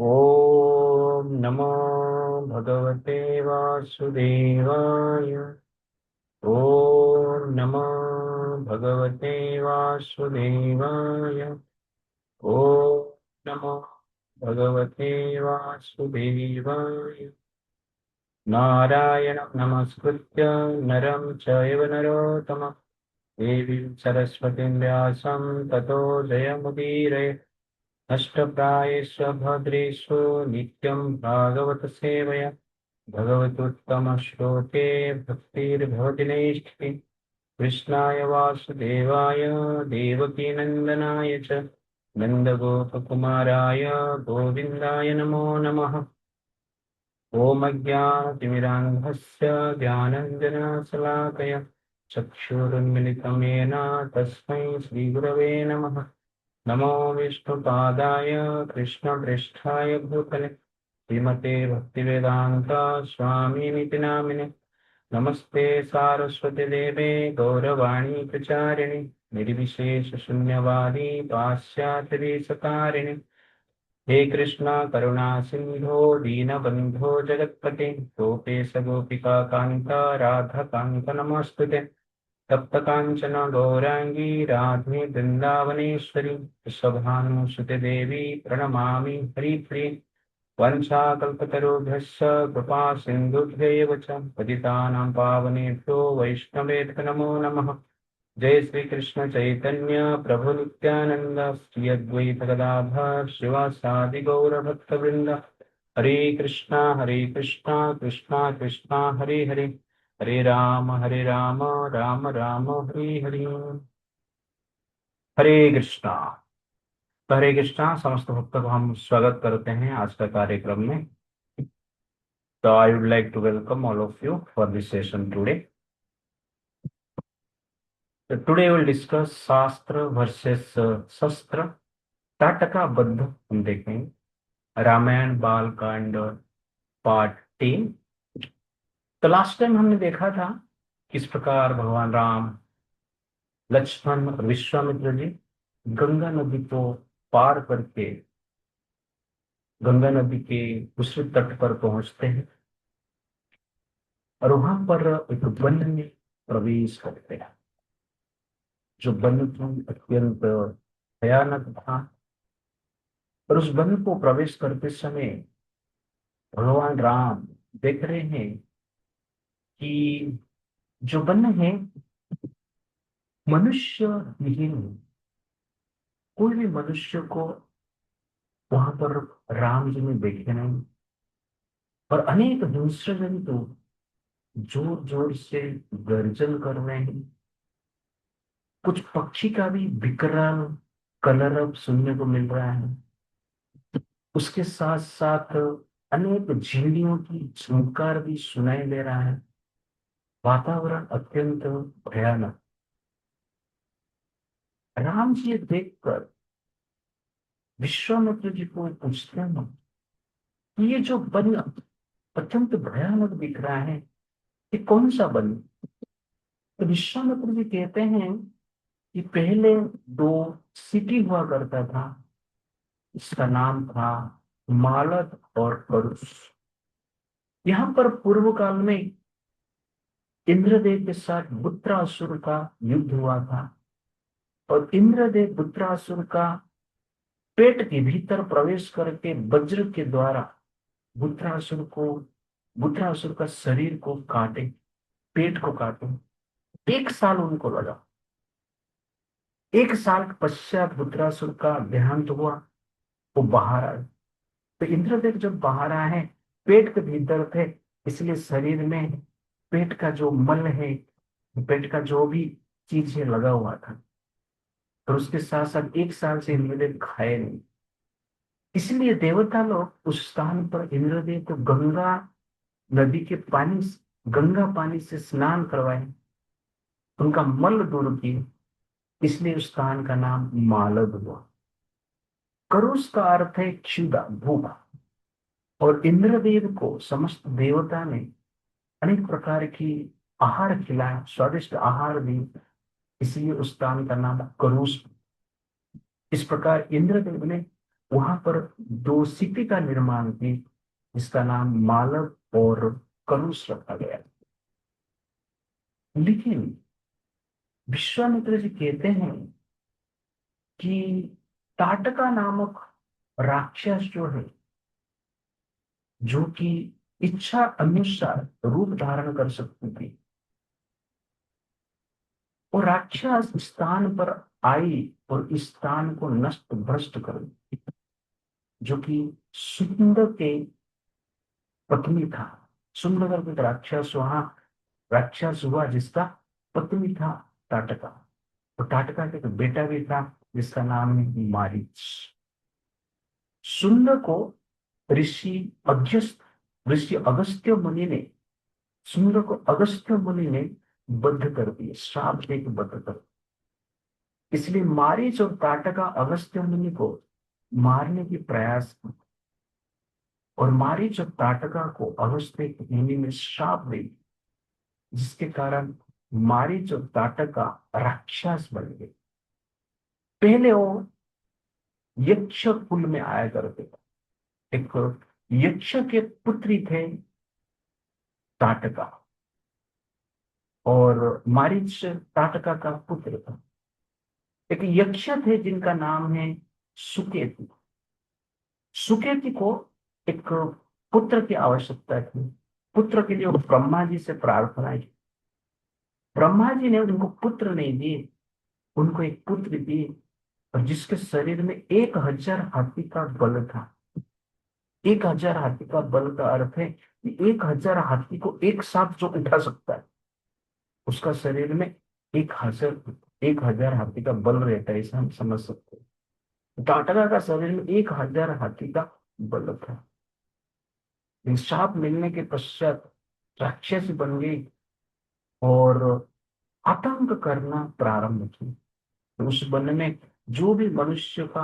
ओम नमो भगवते वासुदेवाय। ओम नमो भगवते वासुदेवाय। ओम नमो भगवते वासुदेवाय। नारायणं नमस्कृत्य नरं चैव नरोत्तमं देवीं सरस्वतीं व्यासं ततो जयमुदीरये। नष्टप्रायेषु भद्रेषु नित्यं भागवत सेवया भगवतोत्तमश्लोके भक्तिर्भवति नैष्ठिकी। कृष्णाय वासुदेवाय देवकीनन्दनाय च नन्दगोपकुमाराय गोविन्दाय नमो नमः। ॐ अज्ञानतिमिरान्धस्य ज्ञानञ्जनशलाकया चक्षुरुन्मिलितं येन तस्मै श्रीगुरवे नमः। नमो विष्णुपादाय कृष्णपृष्ठाय भूतले श्रीमते भक्तिवेदान्ता स्वामिनिति नामिने। नमस्ते सारस्वती देवे गौरवाणी प्रचारिणे निर्विशेषशून्यवादी पाश्चात्यदेशतारिणे। हे कृष्णा करुणा सिंधो दीनबंधो जगत्पते गोपेश गोपिका कांता राधा कांत नमस्तुते। तप्त कांचन गौरांगी राधे वृंदावनेश्वरी वृषभानुसुते देवी प्रणमामि हरिप्रिये। वंशाकल्पतरुभ्यश्च कृपा सिन्धुभ्यैव च पतितानां पावनेभ्यो वैष्णवेभ्यो नमो नमः। जय श्री कृष्ण चैतन्य प्रभु नित्यानंद श्री अद्वैत गदाधर शिवासादि गौर भक्त वृंद। हरे कृष्णा कृष्णा कृष्णा हरे हरे। हरे राम राम राम हरे हरे। हरे कृष्णा। हरे कृष्णा समस्त भक्तों को हम स्वागत करते हैं आज का कार्यक्रम में। तो I would like to welcome all of you for this session today. So today we'll discuss shastra versus shastra. टाटका बद्ध हम देखेंगे रामायण बाल कांड पार्ट 10। तो लास्ट टाइम हमने देखा था किस प्रकार भगवान राम लक्ष्मण और विश्वामित्र जी गंगा नदी को पार करके गंगा नदी के दूसरे तट पर पहुंचते हैं और वहां पर एक वन में प्रवेश करते हैं। जो वन अत्यंत भयानक था और उस वन को प्रवेश करते समय भगवान राम देख रहे हैं कि जो वन है मनुष्य विहीन है। कोई भी मनुष्य को वहां पर राम जी ने देखे नहीं और अनेक हिंस्र जंतु जोर जोर से गर्जन कर रहे हैं। कुछ पक्षी का भी विकराल कलरव सुनने को मिल रहा है। उसके साथ साथ अनेक झींडियों की झंकार भी सुनाई दे रहा है। वातावरण अत्यंत भयानक। राम जी ये देखकर विश्वामित्र जी को पूछते हैं कि ये जो वन अत्यंत भयानक दिख रहा है ये कौन सा वन। तो विश्वामित्र जी कहते हैं कि पहले दो सिटी हुआ करता था। इसका नाम था मालद और करुष। यहाँ पर पूर्व काल में इंद्रदेव के साथ वृत्रासुर का युद्ध हुआ था और इंद्रदेव वृत्रासुर का पेट के भीतर प्रवेश करके वज्र के द्वारा वृत्रासुर का शरीर को काटे, पेट को काटे। 1 साल उनको लगा। 1 साल के पश्चात वृत्रासुर का देहांत हुआ। वो बाहर आए। तो इंद्रदेव जब बाहर आए हैं पेट के भीतर थे, इसलिए शरीर में पेट का जो मल है, पेट का जो भी चीज है लगा हुआ था। और उसके साथ साथ 1 साल से इंद्रदेव खाए नहीं। इसलिए देवता लोग उस स्थान पर इंद्रदेव को गंगा पानी से स्नान करवाए, उनका मल दूर किए। इसलिए उस स्थान का नाम मालद हुआ। करुष का अर्थ है क्षुधा, भूख। और इंद्रदेव को समस्त देवता ने अनेक प्रकार की आहार खिलाया, स्वादिष्ट आहार दी। इसलिए उस स्थान का नाम करुष। इस प्रकार इंद्रदेव ने वहां पर दो सिटी का निर्माण की, जिसका नाम मालव और करुष रखा गया। लेकिन विश्वामित्र जी कहते हैं कि ताटका नामक राक्षस जो है, जो कि इच्छा अनुसार रूप धारण कर सकती थी, और राक्षस स्थान पर आई और इस स्थान को नष्ट भ्रष्ट कर दी, जो कि सुंदर के पत्नी था। सुंदर करके राक्षस वहां राक्षस हुआ, जिसका पत्नी था ताटका। और ताटका के एक बेटा भी था, जिसका नाम है मारीच। सुंदर को ऋषि अगस्त ऋषि अगस्त्य मुनि ने सुंदर को अगस्त्य मुनि ने बद्ध कर दिया, श्राप देकर बद्ध कर दिया। इसलिए मारीच और ताटका अगस्त्य मुनि को मारने की प्रयास की, और मारीच और ताटका को अगस्त्य मुनि में श्राप दे दिया, जिसके कारण मारीच और ताटका राक्षस बन गए। पहले वो यक्ष कुल में आया करते थे। एक यक्ष के पुत्री थे ताटका, और मारीच ताटका का पुत्र था। एक यक्ष थे जिनका नाम है सुकेतु। सुकेतु को एक पुत्र की आवश्यकता थी। पुत्र के लिए वो ब्रह्मा जी से प्रार्थना की। ब्रह्मा जी ने उनको पुत्र नहीं दिए, उनको एक पुत्र दिए, और जिसके शरीर में 1000 हाथी का बल था। 1000 हाथी का बल का अर्थ है कि 1000 हाथी को एक साथ जो उठा सकता है, उसका शरीर में 1000 हाथी का बल रहता है, इसे हम समझ सकते हैं। टाटका का शरीर में 1000 हाथी का बल था। शाप मिलने के पश्चात राक्षस बन गई और आतंक करना प्रारंभ की। उस वन में जो भी मनुष्य का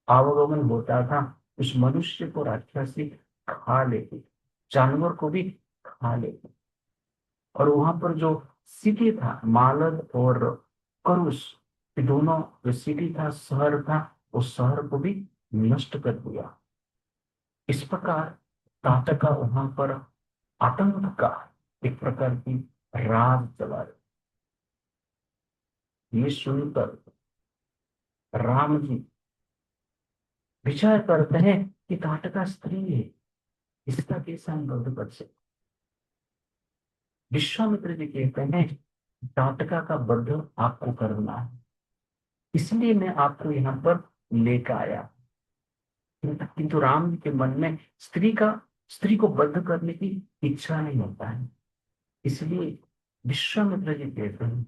आवागमन होता था, उस मनुष्य को राक्षसी खा लेती, जानवर को भी खा लेती। और वहां पर जो सिटी था मालद और करुष, ये दोनों, जो सिटी था, शहर था, उस शहर को भी नष्ट कर दिया। इस प्रकार ताटका वहां पर आतंक का एक प्रकार की राज चला रही। ये सुनकर राम जी विचार करते हैं कि ताटका स्त्री है, इसका कैसे हम वध कर सकते। विश्वामित्र जी कहते हैं ताटका का वध आपको करना है, इसलिए मैं आपको यहाँ पर लेकर आया। किंतु राम जी के मन में स्त्री को वध करने की इच्छा नहीं होता है। इसलिए विश्वामित्र जी कहते हैं,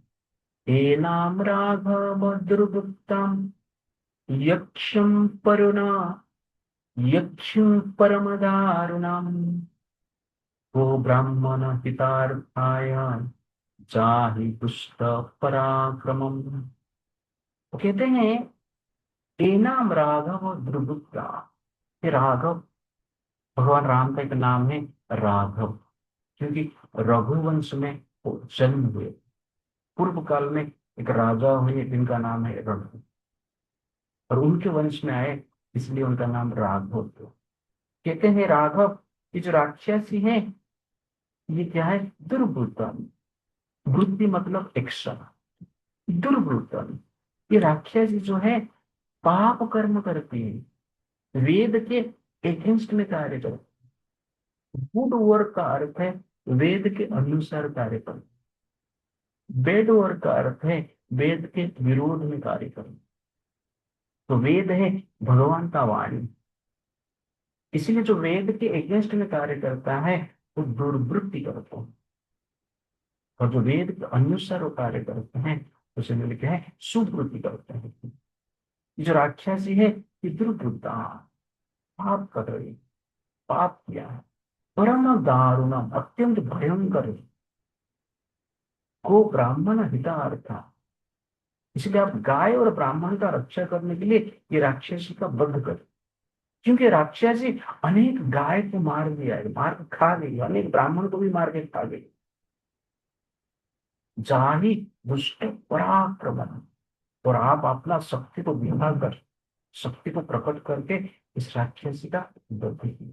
एनाम राघव दुर्वृत्तम यक्षम परुणा यक्षम परम दारुणम को ब्राह्मण हितार्थाय जाहि दुष्ट पराक्रमम। वो कहते हैं एनाम राघव दुर्वृत्ता। ये राघव भगवान राम का एक नाम है राघव, क्योंकि रघुवंश में वो जन्म हुए। पूर्व काल में एक राजा हुए जिनका नाम है रघु, और उनके वंश में आए, इसलिए उनका नाम राघव था। कहते हैं राघव, ये जो राक्षसी है, ये क्या है? दुर्वृत्तम। वृत्ति मतलब एक्शन। दुर्वृत्तम, ये राक्षसी जो है पाप कर्म करती है, वेद के अगेंस्ट में कार्य करती है। गुड वर्क का अर्थ है वेद के अनुसार कार्य करना। बेड वर्क का अर्थ है वेद के विरोध में कार्य करना। तो वेद है भगवान का वाणी, इसलिए जो वेद के अगेंस्ट में कार्य करता है वो दुर्वृत्ति करता है, और जो वेद के अनुसार वो कार्य करते हैं उसे मिल क्या है? सुवृत्ति करते हैं। ये जो राक्षसी है ये दुर्वृत्ता, पाप कर रही, पाप किया है, परम दारुणम, अत्यंत भयंकर, को ब्राह्मण हितार्थ। इसलिए आप गाय और ब्राह्मण का रक्षा करने के लिए ये राक्षसी का वध कर, क्योंकि राक्षसी अनेक गाय को मार दिया है, मार के खा गई, अनेक ब्राह्मण को भी मार के खा गई। जाहि दुष्ट पराक्रमण, और आप अपना शक्ति को दिखाकर शक्ति को प्रकट करके इस राक्षसी का वध किया।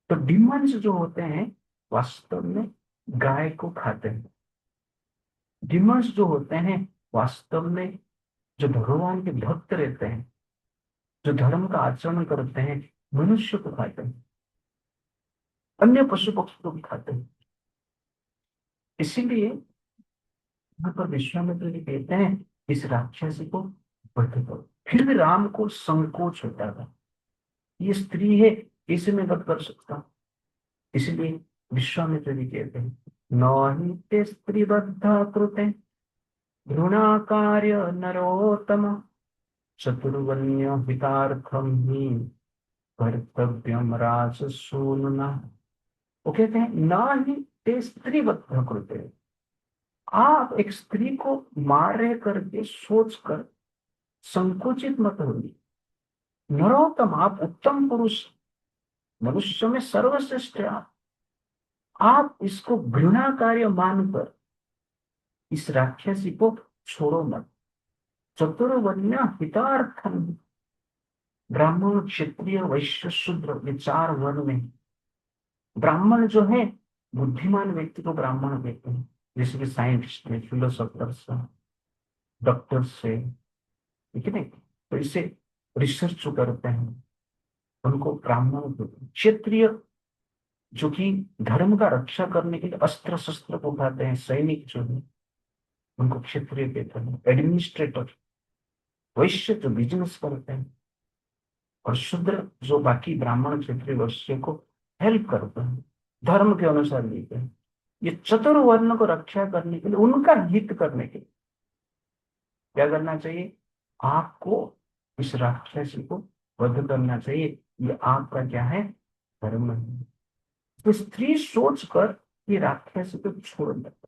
तो डिमंस जो होते हैं वास्तव में गाय को खाते हैं। डिमंस जो होते हैं वास्तव में जो भगवान के भक्त रहते हैं, जो धर्म का आचरण करते हैं, मनुष्य को खाते हैं, अन्य पशु पक्षी को भी खाते हैं। इसीलिए यहाँ पर विश्वामित्र जी कहते हैं इस राक्षसी को वध करो। फिर भी राम को संकोच होता था, ये स्त्री है, इसे मैं वध कर सकता हूं। इसलिए विश्वामित्र जी कहते हैं न हि ते स्त्री बद्धा कृते घृणाकार्य नरोत्तम चतुर्वण्य हितार्थम ही कर्तव्यम राजसूनुना। वो कहते हैं न ही ते स्त्री बद्धा कृते, आप एक स्त्री को मार रहे करके सोचकर संकुचित मत होइए। नरोत्तम, आप उत्तम पुरुष, मनुष्य में सर्वश्रेष्ठ हैं आप इसको घृणा कार्य मानकर इस राक्षसी को छोड़ो मत। चतुर्वर्ण हितार्थम, ब्राह्मण क्षत्रिय वैश्य शूद्र ये 4 वर्ण में ब्राह्मण जो है बुद्धिमान व्यक्ति को ब्राह्मण कहते हैं, जैसे कि साइंटिस्ट है, फिलोसोफर्स है, डॉक्टर्स है, ठीक है ना। तो इसे रिसर्च जो करते हैं उनको ब्राह्मण कहते हैं। क्षत्रिय जो कि धर्म का रक्षा करने के लिए अस्त्र शस्त्र को उठाते हैं, सैनिक जो है उनको क्षत्रिय कहते हैं। एडमिनिस्ट्रेटर, वैश्य जो बिजनेस करते हैं, और शूद्र जो बाकी ब्राह्मण क्षत्रिय वैश्य को हेल्प करते हैं, धर्म के अनुसार लेते हैं। ये चतुर्वर्ण को रक्षा करने के लिए, उनका हित करने के लिए क्या करना चाहिए? आपको इस राक्षसी को वध करना चाहिए। ये आपका क्या है? धर्म है। तो स्त्री सोचकर ये राक्षसी को छोड़ देता।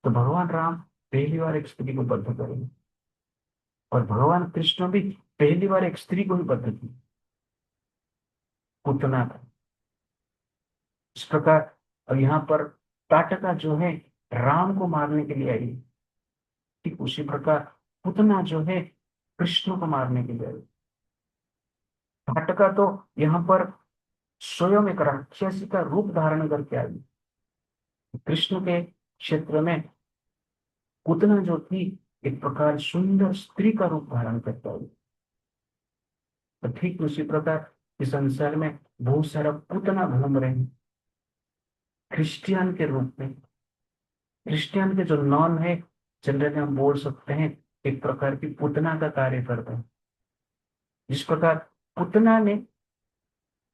तो भगवान राम पहली बार एक स्त्री को वध करेंगे, और भगवान कृष्ण भी पहली बार एक स्त्री को ही वध की, पूतना था। इस प्रकार और यहाँ पर ताटका जो है राम को मारने के लिए आई, ठीक उसी प्रकार पूतना जो है कृष्ण को मारने के लिए आई। ताटका तो यहाँ पर स्वयं एक राक्षसी का रूप धारण करके आई। कृष्ण के क्षेत्र में पूतना जो थी एक प्रकार सुंदर स्त्री का रूप धारण करके आई। तो ठीक उसी प्रकार इस संसार में बहुत सारा पूतना घूम रहे हैं क्रिश्चियन के रूप में। क्रिश्चियन के जो नॉन है, जनरली हम बोल सकते हैं एक प्रकार की पूतना का कार्य करते हैं। जिस प्रकार पूतना ने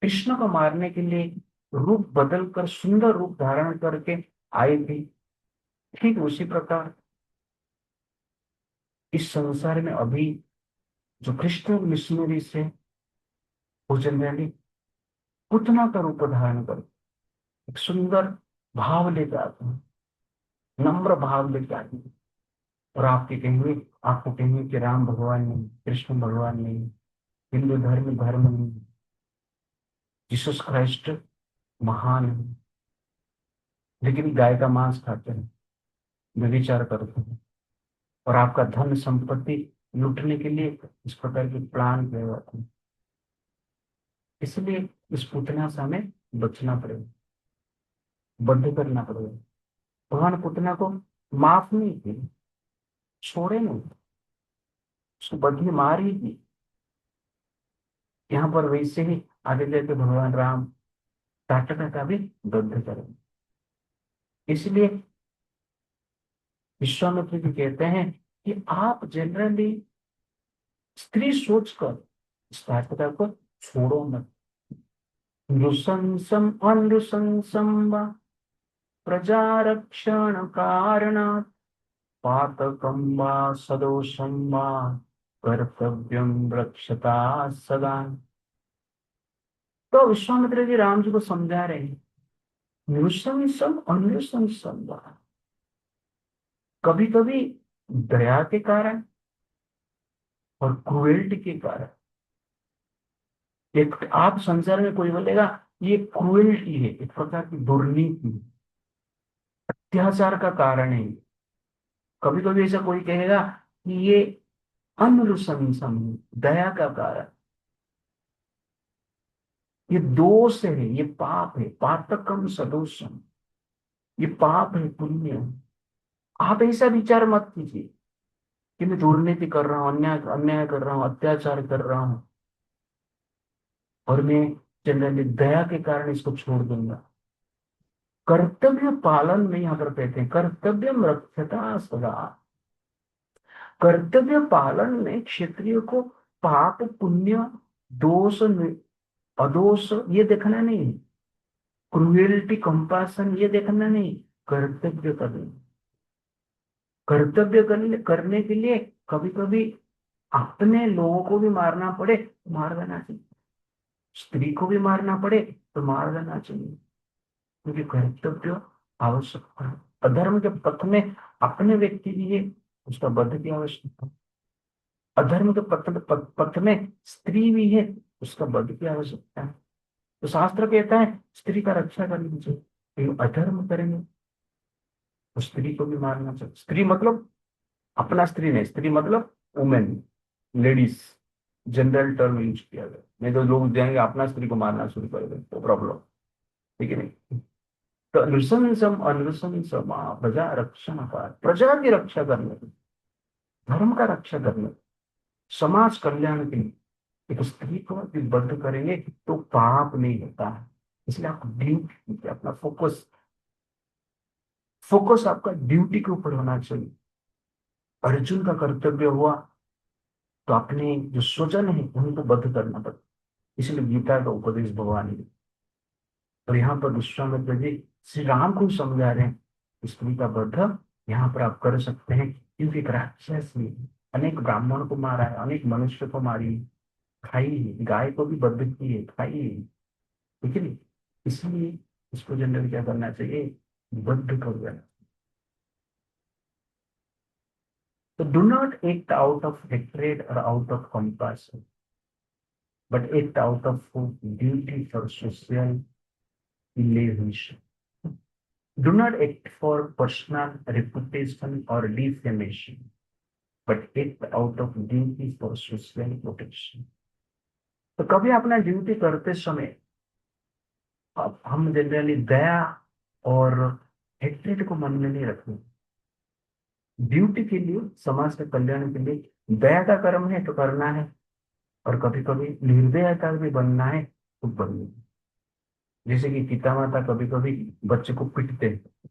कृष्ण को मारने के लिए रूप बदलकर सुंदर रूप धारण करके आई थी, ठीक उसी प्रकार इस संसार में अभी जो क्रिश्चियन मिशनरी से वो जनरली पूतना का रूप धारण कर एक सुंदर भाव लेकर आते हैं, नम्र भाव लेकर आते हैं, और आपको कहेंगे कि राम भगवान नहीं, कृष्ण भगवान नहीं, हिंदू धर्म धर्म नहीं, जीसस क्राइस्ट महान है, लेकिन गाय का मांस खाते हैं, व्यभिचार करते हैं, और आपका धन संपत्ति लूटने के लिए इस प्रकार के प्लान किए जाते हैं। इसलिए इस पूतना से हमें बचना पड़ेगा, बंद करना पड़ेगा। भगवान पूतना को माफ नहीं किया, छोड़े नहीं, उसको बदले मार ही दी। यहाँ पर वैसे ही आगे जाके भगवान राम ताटका का भी वध करेंगे। इसलिए विश्वामित्र जी कहते हैं कि आप जनरली स्त्री सोचकर इस ताटका को छोड़ो मत। नृशंसम अनुशंसम वा प्रजारक्षण कारणात् पातकं वा सदोषं वा कर्तव्यं रक्षता सदा। तो विश्वामित्र जी राम जी को समझा रहे हैं नृशंसम अनुशंसम वा, कभी कभी दया के कारण और क्रुएल्टी के कारण। एक आप संसार में कोई बोलेगा ये क्रुएल्टी है, एक प्रकार की दुर्नीति, अत्याचार का कारण है। कभी कभी ऐसा कोई कहेगा कि ये अनुशंसम, दया का कारण। ये दोष है, ये पाप है, पातकम सदोषम, ये पाप है, पुण्य है। आप ऐसा विचार मत कीजिए कि मैं दुर्नीति कर रहा हूँ, अन्याय अन्याय कर रहा हूँ, अत्याचार कर रहा हूँ और मैं जनरली दया के कारण इसको छोड़ दूंगा। कर्तव्य पालन में यहाँ पर कहते हैं, कर्तव्यम रक्षता सदा। कर्तव्य पालन में क्षत्रिय को पाप पुण्य दोष अदोष ये देखना नहीं, क्रुएल्टी कंपासन ये देखना नहीं, कर्तव्य करना। कर्तव्य करने के लिए कभी कभी अपने लोगों को भी मारना पड़े तो मार देना चाहिए, स्त्री को भी मारना पड़े तो मार देना चाहिए, क्योंकि कर्तव्य आवश्यकता है। अधर्म के पथ में अपने व्यक्ति भी है, उसका वध की आवश्यकता है। अधर्म के पथ में स्त्री भी है, उसका वध की आवश्यकता है। तो शास्त्र कहता है स्त्री का रक्षा करनी चाहिए, लेकिन अधर्म करेंगे तो स्त्री को भी मारना चाहिए। स्त्री मतलब अपना स्त्री नहीं, स्त्री मतलब women, ladies, general term use किया गया, नहीं तो लोग जाएंगे अपना स्त्री को मारना शुरू कर देंगे तो प्रॉब्लम। ठीक है नहीं। तो नृशंसम अनुशंसम प्रजा रक्षण का, प्रजा की रक्षा करने की, धर्म का रक्षा करने, समाज कल्याण के लिए एक स्त्री को बद्ध करेंगे तो पाप नहीं होता है। इसलिए आप ड्यूटी, अपना फोकस फोकस आपका ड्यूटी के ऊपर होना चाहिए। अर्जुन का कर्तव्य हुआ तो अपने जो स्वजन है उनको बद्ध करना पड़ता, इसलिए गीता का उपदेश भगवान ने। और यहाँ पर विश्वामित्र जी श्री राम को समझा रहे हैं, स्त्री का वध यहाँ पर आप कर सकते हैं, क्योंकि एक राक्षस ने अनेक ब्राह्मण को मारा है, अनेक मनुष्य को मारी है, खाई है, गाय को भी बद्ध की है, खाई है। ठीक है नहीं। इसलिए इसको जनरल क्या करना चाहिए, बद्ध कर देना। तो do not act out of hatred और out of compassion, but act out of duty for social elevation. Do not act for personal reputation or defamation, but act out of duty for social protection. तो कभी अपना duty करते समय अब हम generally दया और hatred को मन में नहीं रखें। ड्यूटी के लिए, समाज के कल्याण के लिए दया का कर्म है तो करना है, और कभी कभी निर्दयता भी बनना है तो बनना है। जैसे कि पिता माता कभी कभी बच्चे को पीटते हैं,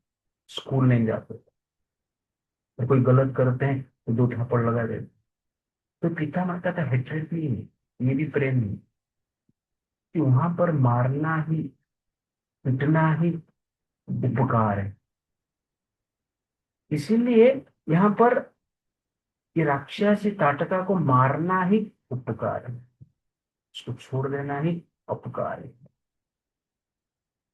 स्कूल नहीं जाते, तो कोई गलत करते हैं तो दो थप्पड़ लगा देते, तो पिता माता का हेट्रेड भी नहीं, ये भी प्रेम नहीं, कि वहां पर मारना ही, पीटना ही उपकार है। इसीलिए यहाँ पर ये राक्षसी ताटका को मारना ही उपकार है, उसको छोड़ देना ही अपकार है।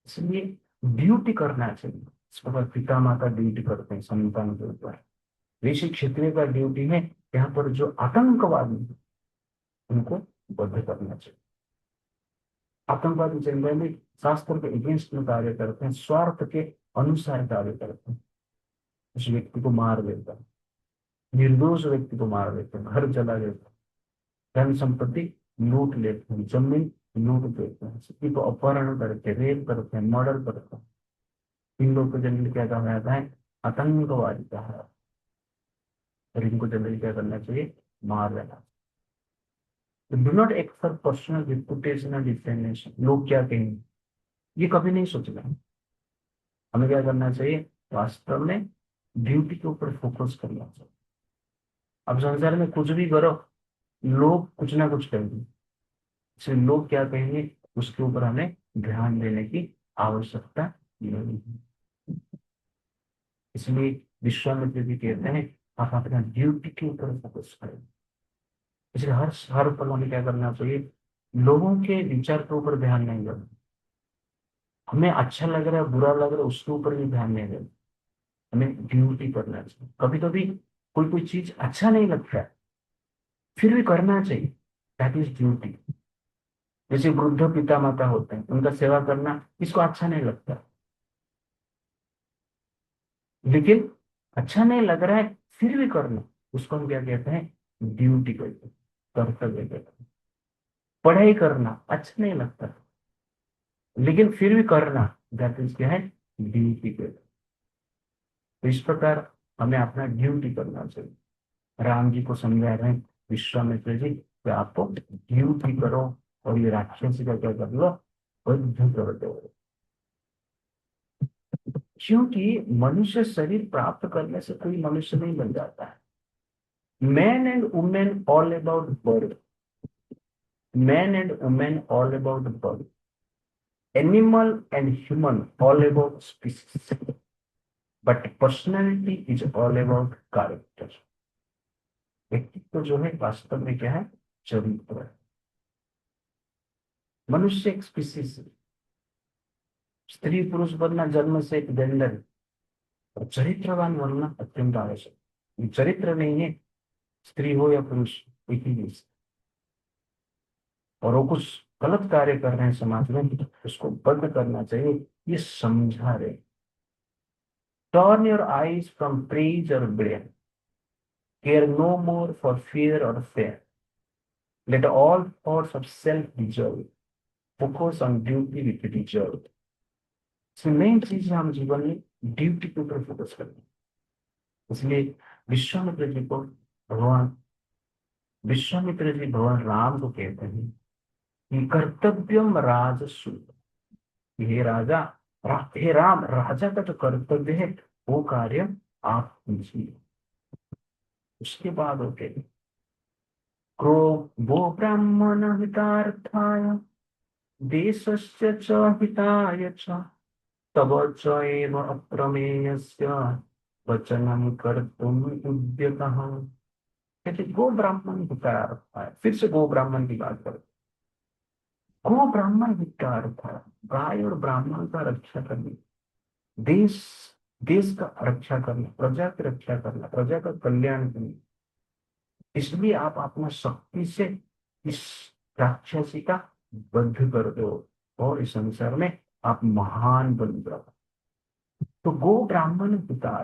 इसलिए ड्यूटी करना चाहिए। इसके बाद पिता माता ड्यूटी करते हैं संतान के ऊपर, ऋषि क्षत्रिय का ड्यूटी है यहाँ पर जो आतंकवादी है उनको बद्ध करना चाहिए। आतंकवादी जनरली शास्त्र के अगेंस्ट में कार्य करते हैं, स्वार्थ के अनुसार कार्य करते हैं, उस व्यक्ति को मार देता है, निर्दोष व्यक्ति को मार देते हैं, घर जला देते हैं, धन संपत्ति लूट लेते हैं, जमीन लूट देते हैं, किसी को अपहरण करके रेप करते हैं, मर्डर करते हैं। इन लोग को जनरली क्या कहा जाता है, आतंकवादी कहा जाता है। और इनको जनरली क्या करना चाहिए, मार देना। Do not act for personal reputation and defamation, लोग क्या कहेंगे ये कभी नहीं सोचना है। हमें क्या करना चाहिए, वास्तव में ड्यूटी के ऊपर फोकस करना चाहिए। अब संसार में कुछ भी करो, लोग कुछ ना कुछ कहेंगे, इसलिए लोग क्या कहेंगे उसके ऊपर हमें ध्यान देने की आवश्यकता नहीं है। इसलिए विश्वामित्र जी कहते हैं आप अपना ड्यूटी के ऊपर फोकस करें। इसलिए हर पल हमें क्या करना चाहिए, लोगों के विचार के ऊपर ध्यान नहीं देना। हमें अच्छा लग रहा है बुरा लग रहा है उसके ऊपर भी ध्यान नहीं देना, हमें ड्यूटी करना चाहिए। कभी कभी कोई कोई चीज अच्छा नहीं लगता है फिर भी करना चाहिए, दैट इज ड्यूटी। जैसे वृद्ध पिता माता होते हैं, उनका सेवा करना किसको अच्छा नहीं लगता, लेकिन अच्छा नहीं लग रहा है फिर भी करना, उसको हम क्या कहते हैं, ड्यूटी कहते हैं, कर्तव्य कहते हैं। पढ़ाई करना अच्छा नहीं लगता, लेकिन फिर भी करना, दैट इज क्या है, ड्यूटी कहते हैं। तो इस प्रकार हमें अपना ड्यूटी करना चाहिए। राम जी को समझा रहे हैं विश्वामित्र जी कि आपको ड्यूटी करो, और ये राक्षसी का क्या कर लो, बद्ध कर दो। क्योंकि मनुष्य शरीर प्राप्त करने से कोई मनुष्य नहीं बन जाता है। Man and women all about birth, man and women all about birth, animal and human all about species, but personality is all about character. व्यक्तित्व जो है वास्तव में क्या है, चरित्र है। मनुष्य एक स्पीसीज, स्त्री पुरुष बनना जन्म से एक जेंडर है, और चरित्रवान बनना अत्यंत आवश्यक। ये चरित्र नहीं है, स्त्री हो या पुरुष एक ही चीज। और वो कुछ गलत कार्य कर रहे हैं समाज में, उसको बंद करना चाहिए, ये समझा रहे। Turn your eyes from praise और blame, care no more for fear और fair, let all thoughts of self deserve, focus on duty with deserve. Main चीज है हम जीवन में ड्यूटी के ऊपर फोकस करते हैं। इसलिए विश्वामित्र जी को भगवान विश्वामित्र जी भगवान राम को कहते हैं कि कर्तव्यम राजसु, हे राजा, हे राम, राजा का जो कर्तव्य है वो कार्य आप कीजिए। उसके बाद होते क्रो वो ब्राह्मण हितार्थाय, देशस्य च हिताय च, तव च एव अप्रमेयस्य वचनं कर्तुम उद्यतः। कहते गो ब्राह्मण हितार्थाय, फिर से गो ब्राह्मण की बात करें। गो ब्राह्मण हितार्थाय, गाय और ब्राह्मण का रक्षा करनी, देश देश का रक्षा करना, प्रजा की रक्षा करना, प्रजा का कल्याण करना। इसलिए आप अपना शक्ति से इस राक्षसी का वध कर दो, और इस संसार में आप महान बन जाओ। तो गो ब्राह्मण पिता,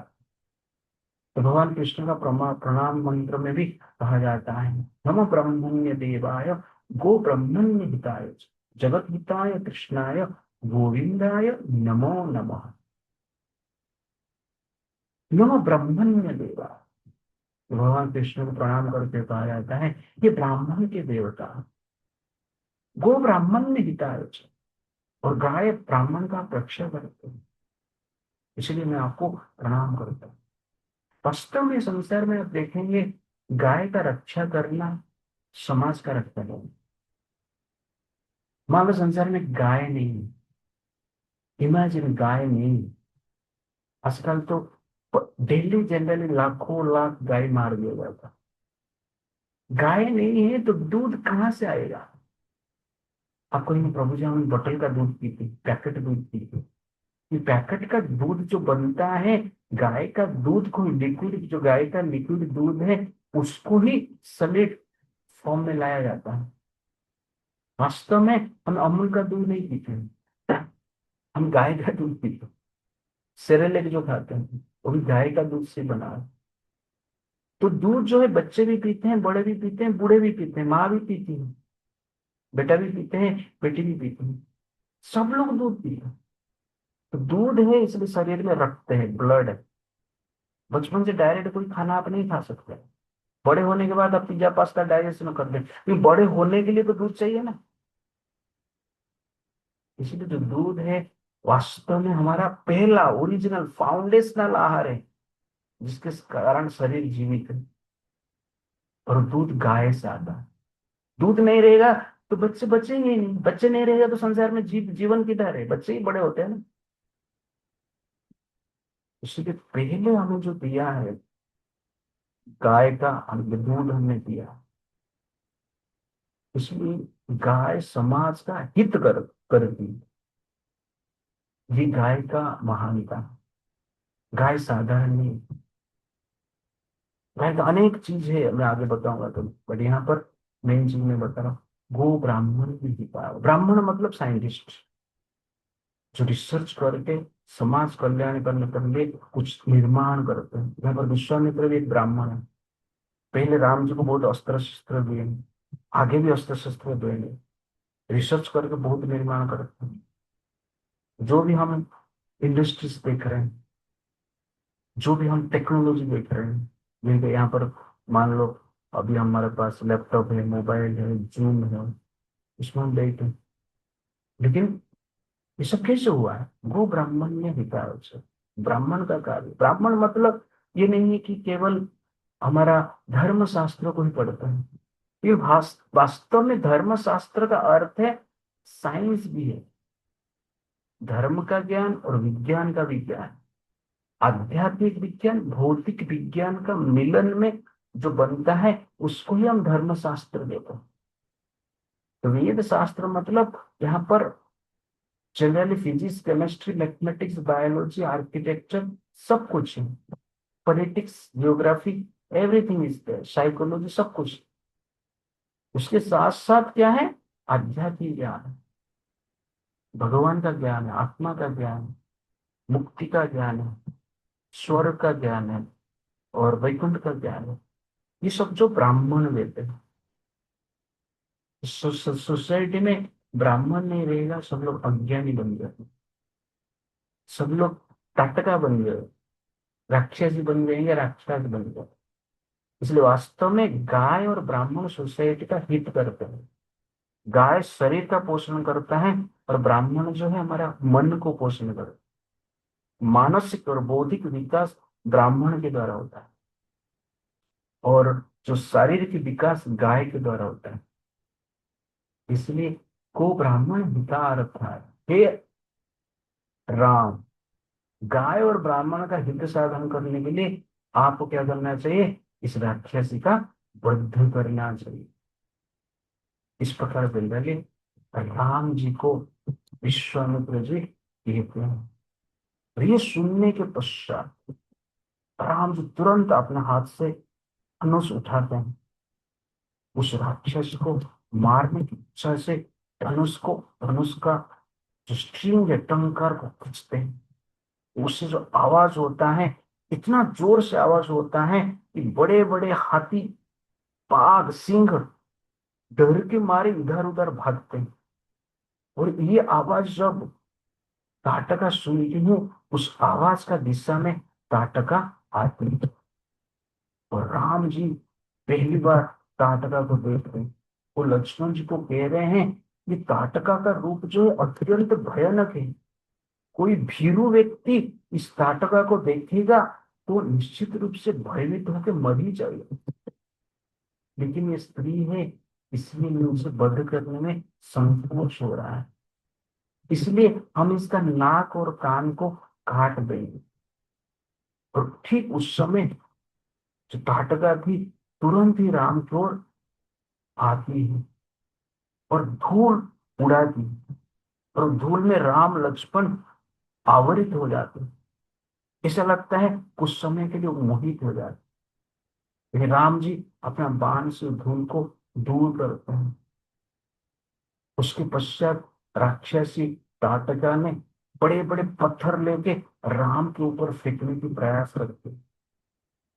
तो भगवान कृष्ण का प्रणाम मंत्र में भी कहा जाता है, नमो ब्रह्मण्य देवाय गो ब्रह्मण्य हिताय जगत हिताय कृष्णाय गोविंदाय नमो नमः। नमो ब्रह्मण्य देवा, भगवान कृष्ण को प्रणाम करके कहा जाता है ये ब्राह्मण के देवता। गो ब्राह्मण्य हिताय, और गाय ब्राह्मण का रक्षा करते हैं, इसलिए मैं आपको प्रणाम करता हूँ। वास्तव में संसार में आप देखेंगे, गाय का रक्षा करना समाज का रक्षा करना। मान लो संसार में गाय नहीं है, इमेजिन गाय नहीं है। आजकल तो डेली जनरली लाखों लाख गाय मार दिया जाता। गाय नहीं है तो दूध कहाँ से आएगा? आप कहेंगे प्रभु जी हम बोतल का दूध पीते, पैकेट दूध पीते। ये पैकेट का दूध जो बनता है, गाय का दूध को लिक्विड, जो गाय का लिक्विड दूध है उसको ही सॉलिड फॉर्म में लाया जाता है। वास्तव में हम अमूल का दूध नहीं पीते हैं, हम गाय का दूध पीते हैं। सेरेलेक जो खाते हैं वो भी गाय का दूध से बना है। तो दूध जो है बच्चे भी पीते हैं, बड़े भी पीते हैं, बूढ़े भी पीते हैं, माँ भी पीती है, बेटा भी पीते हैं, बेटी भी पीती है, सब लोग दूध पीते हैं। तो दूध है इसलिए शरीर में रक्त है, ब्लड है। बचपन से डायरेक्ट कोई खाना आप नहीं खा सकते, बड़े होने के बाद आप पिज्जा पास्ता डाइजेशन कर दें, क्योंकि बड़े होने के लिए तो दूध चाहिए ना। इसलिए जो दूध है वास्तव में हमारा पहला ओरिजिनल फाउंडेशनल आहार है, जिसके कारण शरीर जीवित है। और दूध गाय से आता है। दूध नहीं रहेगा तो बच्चे बचेंगे ही नहीं, बच्चे नहीं रहेगा तो संसार में जीवन किधर है? बच्चे ही बड़े होते हैं ना। इसलिए पहले हमें जो दिया है गाय का दूध हमने दिया, इसलिए गाय समाज का हित करती है। ये गाय का महानता। गाय साधारण नहीं, गाय का अनेक चीज है, मैं आगे बताऊंगा तो, बट यहाँ पर मेन चीज मैं बता रहा हूँ। गो ब्राह्मण की हिता, ब्राह्मण मतलब साइंटिस्ट, जो रिसर्च करके समाज कल्याण करने के लिए कुछ निर्माण करते हैं। यहाँ पर विश्वामित्र भी एक ब्राह्मण है, पहले राम जी को बहुत अस्त्र शस्त्र दिए, आगे भी अस्त्र शस्त्र देंगे, रिसर्च करके बहुत निर्माण करते हैं। जो भी हम इंडस्ट्रीज देख रहे हैं, जो भी हम टेक्नोलॉजी देख रहे हैं, जिनके यहाँ पर मान लो अभी हमारे पास लैपटॉप है, मोबाइल है, जूम है, इसमें हम देखते हैं। लेकिन ये सब कैसे हुआ है? वो ब्राह्मण ने हिताया उसे। ब्राह्मण का कार्य, ब्राह्मण मतलब ये नहीं है कि केवल हमारा धर्म शास्त्र को ही पढ़ता है। ये वास्तव में धर्म शास्त्र का अर्थ है साइंस भी है, धर्म का ज्ञान और विज्ञान का विज्ञान, आध्यात्मिक विज्ञान भौतिक विज्ञान का मिलन में जो बनता है उसको ही हम धर्म शास्त्र देते हैं। तो वेद शास्त्र मतलब यहाँ पर generally physics, chemistry, mathematics, biology, architecture सब कुछ है, politics, geography, everything is there, psychology सब कुछ। उसके साथ साथ क्या है? आध्यात्मिक ज्ञान है, भगवान का ज्ञान है, आत्मा का ज्ञान है, मुक्ति का ज्ञान है, स्वर्ग का ज्ञान है और वैकुंठ का ज्ञान है। ये सब जो ब्राह्मण देते हैं। सोसाइटी में ब्राह्मण नहीं रहेगा, सब लोग अज्ञानी बन गए, सब लोग टटका बन गए, राक्षसी बन जाएंगे, राक्षस बन गए। इसलिए वास्तव में गाय और ब्राह्मण सोसाइटी का हित करते हैं। गाय शरीर का पोषण करता है और ब्राह्मण जो है हमारा मन को पोषण करता है। मानसिक और बौद्धिक विकास ब्राह्मण के द्वारा होता है और जो शारीरिक विकास गाय के द्वारा होता है। इसलिए को ब्राह्मण हितार्थ है। हे राम, गाय और ब्राह्मण का हित साधन करने के लिए आपको क्या करना चाहिए? इस राक्षसी का वध करना चाहिए। इस प्रकार जनरली राम जी को विश्वामित्र जी कहते हैं। और ये सुनने के पश्चात राम जी तुरंत अपने हाथ से धनुष उठाते हैं, उस राक्षस को मारने की इच्छा से धनुष का जो स्ट्रिंग है, टंकार को खींचते हैं। उससे जो आवाज होता है, इतना जोर से आवाज होता है कि बड़े बड़े हाथी, बाघ, सिंह डर के मारे इधर उधर भागते हैं। और ये आवाज जब ताटका सुनती है, उस आवाज का दिशा में ताटका आती है। और राम जी पहली बार ताटका को देख रहे हैं। वो लक्ष्मण जी को कह रहे हैं कि ताटका का रूप जो है अत्यंत भयानक है। कोई भीरू व्यक्ति इस ताटका को देखेगा तो निश्चित रूप से भयभीत होकर मर ही जाएगा। लेकिन ये स्त्री है, इसलिए उसे वध करने में संकोच हो रहा है। इसलिए हम इसका नाक और कान को काट देंगे। और ठीक उस समय जो ताटका थी तुरंत ही राम की ओर आती है और धूल उड़ाती है। और धूल में राम लक्ष्मण आवरित हो जाते हैं। ऐसा लगता है कुछ समय के लिए वो मोहित हो जाते। लेकिन राम जी अपना बाण से धूल को दूर करते हैं। उसके पश्चात राक्षसी ताटका ने बड़े बड़े पत्थर लेके राम के ऊपर फेंकने की प्रयास करते हैं।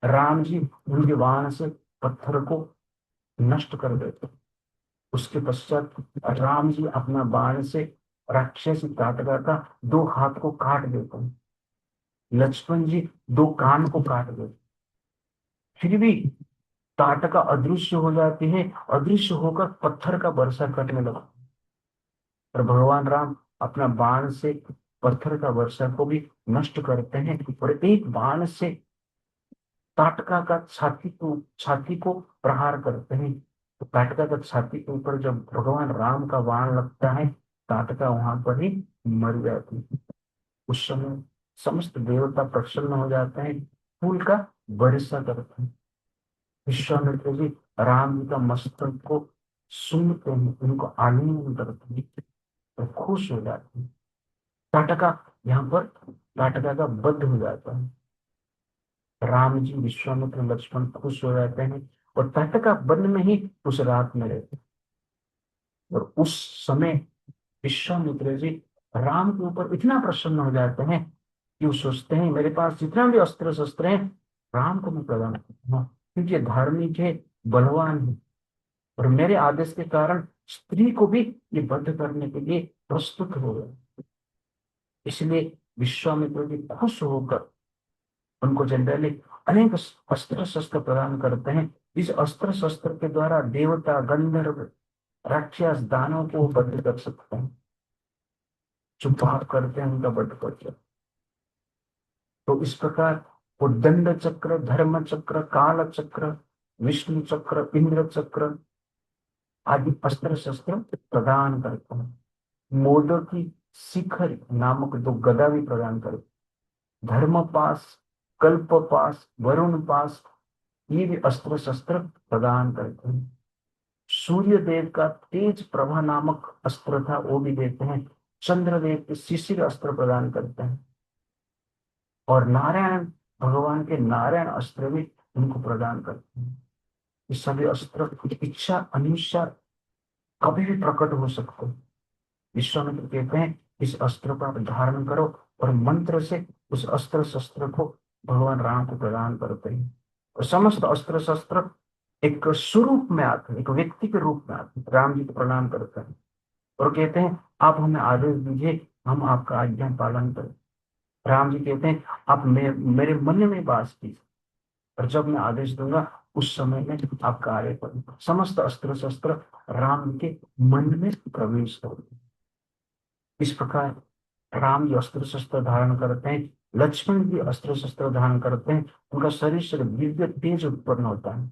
राम जी उनके बाण से पत्थर को नष्ट कर देते। उसके पश्चात राम जी अपना बाण से राक्षसी ताटका का दो हाथ को काट देते हैं। लक्ष्मण जी दो कान को काट देते। फिर भी ताटका अदृश्य हो जाती है, अदृश्य होकर पत्थर का वर्षा करने लगा। और भगवान राम अपना बाण से पत्थर का वर्षा को भी नष्ट करते हैं और एक बाण से ताटका का छाती को प्रहार करते हैं। तो ताटका का छाती के ऊपर जब भगवान राम का बाण लगता है, ताटका वहां पर ही मर जाती है। उस समय समस्त देवता प्रसन्न हो जाते हैं, फूल का वर्षा करते हैं। विश्वामित्र जी राम जी का मस्तक को सूंघते हैं, उनको आलिंगन करते हैं तो खुश हो जाते हैं। ताटका यहाँ पर ताटका का वध हो जाता है। राम जी, विश्वामित्र, लक्ष्मण खुश हो जाते हैं और ताटका वन में ही उस रात में रहते हैं। और उस समय विश्वामित्र जी राम के ऊपर इतना प्रसन्न हो जाते हैं कि वो सोचते हैं मेरे पास जितना भी अस्त्र शस्त्र है राम को मैं प्रदान करता हूँ। क्योंकि ये धार्मिक है, बलवान है, और मेरे आदेश के कारण स्त्री को भी ये बद्ध करने के लिए प्रस्तुत हो गए। इसलिए विश्वामित्र जी खुश होकर उनको जनरली अनेक अस्त्र शस्त्र प्रदान करते हैं। इस अस्त्र शस्त्र के द्वारा देवता, गंधर्व, राक्षस, दानव को वो बद्ध कर सकते हैं। जो पाप करते हैं उनका बद्ध कर सकते हैं। तो इस प्रकार वो दंड चक्र, धर्म चक्र, काल चक्र, विष्णु चक्र, इंद्र चक्र आदि अस्त्र शस्त्र प्रदान करते हैं। मोदक की शिखर नामक दो गदा भी प्रदान करते। धर्म पास, कल्प पास, वरुण पास, ये भी अस्त्र शस्त्र प्रदान करते हैं। सूर्य देव का तेज प्रभा नामक अस्त्र था, वो भी देते हैं। चंद्रदेव के शिशिर अस्त्र प्रदान करते हैं। और नारायण भगवान के नारायण अस्त्र भी उनको प्रदान करते हैं। ये सभी अस्त्र इच्छा अनुसार कभी भी प्रकट हो सकते हैं। विश्वामित्र कहते हैं इस अस्त्र को आप धारण करो, और मंत्र से उस अस्त्र शस्त्र को भगवान राम को प्रदान करते हैं। और समस्त अस्त्र शस्त्र एक स्वरूप में आते हैं, एक व्यक्ति के रूप में आते हैं। राम जी को प्रणाम करते हैं और कहते हैं आप हमें आदेश दीजिए, हम आपका आज्ञा पालन करें। राम जी कहते हैं आप मेरे मन में वास कीजिए, और जब मैं आदेश दूंगा उस समय में आप कार्य करें। समस्त अस्त्र शस्त्र राम के मन में प्रवेश करें। इस प्रकार राम जी अस्त्र शस्त्र धारण करते हैं, लक्ष्मण जी अस्त्र शस्त्र धारण करते हैं। उनका शरीर से दिव्य तेज उत्पन्न होता है।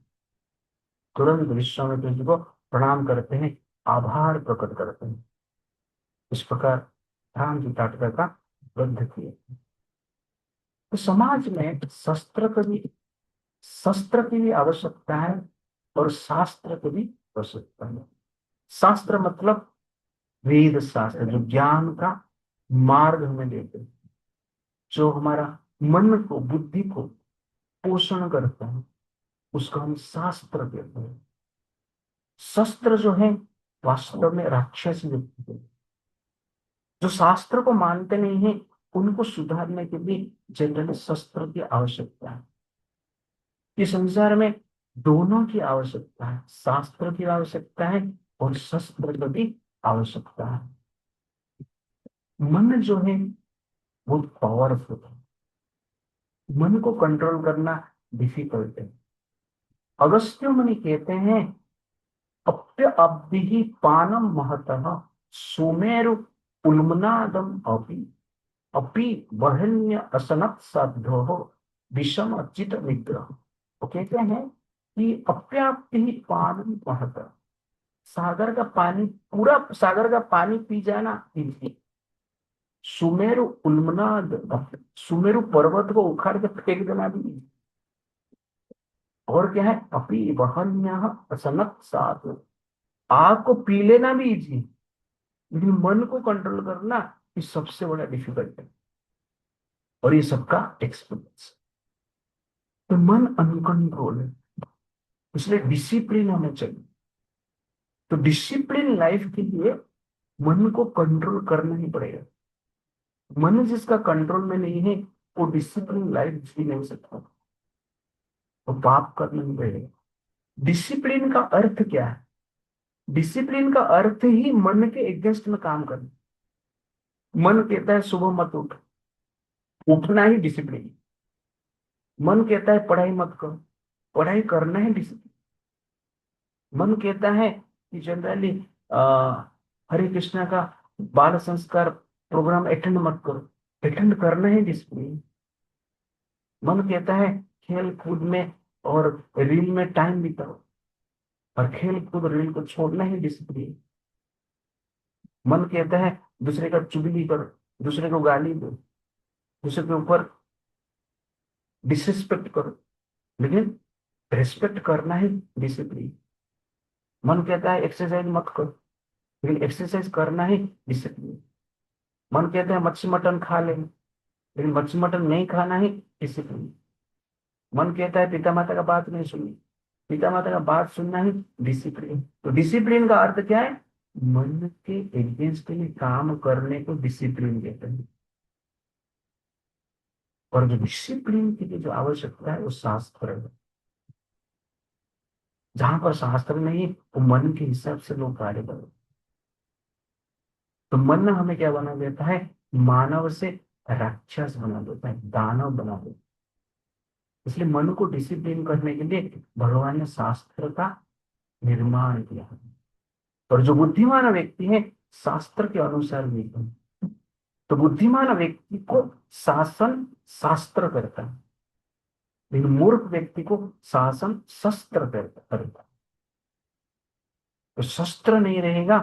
तुरंत विश्वामित्र जी को प्रणाम करते हैं, आभार प्रकट करते हैं। इस प्रकार राम जी टाटका का वध किए। तो समाज में शस्त्र की भी आवश्यकता है और शास्त्र की भी आवश्यकता है। शास्त्र मतलब वेद शास्त्र, जो ज्ञान का मार्ग हमें देते हैं, जो हमारा मन को, बुद्धि को पोषण करता है, उसको हम शास्त्र कहते हैं। शस्त्र जो है वास्तव में राक्षस व्यक्ति है। जो शास्त्र को मानते नहीं है उनको सुधारने के लिए जनरली शस्त्र की आवश्यकता है। इस संसार में दोनों की आवश्यकता है, शास्त्र की आवश्यकता है और शस्त्र की भी आवश्यकता है। मन जो है वो पावरफुल है, मन को कंट्रोल करना डिफिकल्ट है। अगस्त्य मुनि कहते हैं अप्य अब्धि पानम महतः सुमेरु उन्मनादम अपि अपि वहन्य असनत साध्यो विषम अचित निग्रह। वो कहते हैं कि अप्याप्ति ही पानम महतः, सागर का पानी, पूरा सागर का पानी पी जाना इजी। सुमेरु उन्मनाद, सुमेरु पर्वत को उखाड़ के फेंक देना भी easy। और क्या है, अपि वहन्य असनत साध्यो, आग को पी लेना भी इजी, लेकिन मन को कंट्रोल करना ये सबसे बड़ा डिफिकल्ट है। और ये सबका एक्सपीरियंस। तो मन अनकंट्रोल है, इसलिए डिसिप्लिन होना चाहिए। तो डिसिप्लिन लाइफ के लिए मन को कंट्रोल करना ही पड़ेगा। मन जिसका कंट्रोल में नहीं है वो डिसिप्लिन लाइफ जी नहीं सकता, वो पाप करना ही पड़ेगा। डिसिप्लिन का अर्थ क्या है? डिसिप्लिन का अर्थ ही मन के एगेंस्ट में काम करना। मन कहता है सुबह मत उठ, उठना ही डिसिप्लिन। मन कहता है पढ़ाई मत करो, पढ़ाई करना ही डिसिप्लिन। मन कहता है कि जनरली हरे कृष्णा का बाल संस्कार प्रोग्राम अटेंड मत करो, अटेंड करना ही डिसिप्लिन। मन कहता है खेल कूद में और रील में टाइम बिताओ, और खेल कूद रील को छोड़ना ही डिसिप्लिन। मन कहता है दूसरे का चुगली करो, दूसरे को गाली दो, दूसरे के ऊपर डिसरिस्पेक्ट करो, लेकिन रिस्पेक्ट करना ही डिसिप्लिन। मन कहता है एक्सरसाइज मत करो, लेकिन एक्सरसाइज करना ही डिसिप्लिन। मन कहता है मच्छी मटन खा लेंगे, लेकिन मच्छी मटन नहीं खाना ही डिसिप्लिन। मन कहता है पिता माता का बात नहीं सुननी, पिता माता का बात सुनना ही डिसिप्लिन। तो डिसिप्लिन का अर्थ क्या है? मन के एगेंस्ट में काम करने को डिसिप्लिन कहते हैं। और जो डिसिप्लिन के लिए जो आवश्यकता है वो शास्त्र है। जहां पर शास्त्र नहीं, वो मन के हिसाब से लोग कार्य करते। तो मन हमें क्या बना देता है, मानव से राक्षस बना देता है, दानव बना देता है। इसलिए मन को डिसिप्लिन करने के लिए भगवान ने शास्त्र का निर्माण किया। और जो बुद्धिमान व्यक्ति है शास्त्र के अनुसार जीते, तो बुद्धिमान व्यक्ति को शासन शास्त्र करता है, लेकिन मूर्ख व्यक्ति को शासन शस्त्र करता है। तो शस्त्र नहीं रहेगा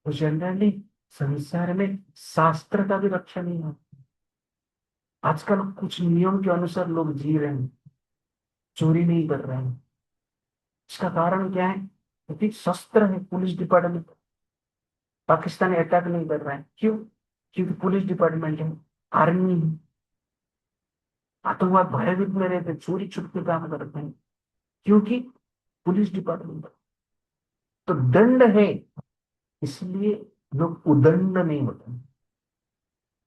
तो जनरली संसार में शास्त्र का भी रक्षा नहीं है। आजकल कुछ नियम के अनुसार लोग जी रहे हैं, चोरी नहीं कर रहे हैं। इसका कारण क्या है, क्योंकि शस्त्र है, पुलिस डिपार्टमेंट। पाकिस्तान अटैक नहीं कर रहा है, क्यों? क्योंकि पुलिस डिपार्टमेंट है, आर्मी है। आतंकवाद भयभीत में रहते, चोरी छुप के काम करते हैं, क्योंकि पुलिस डिपार्टमेंट। तो दंड है, इसलिए लोग उदंड नहीं होते।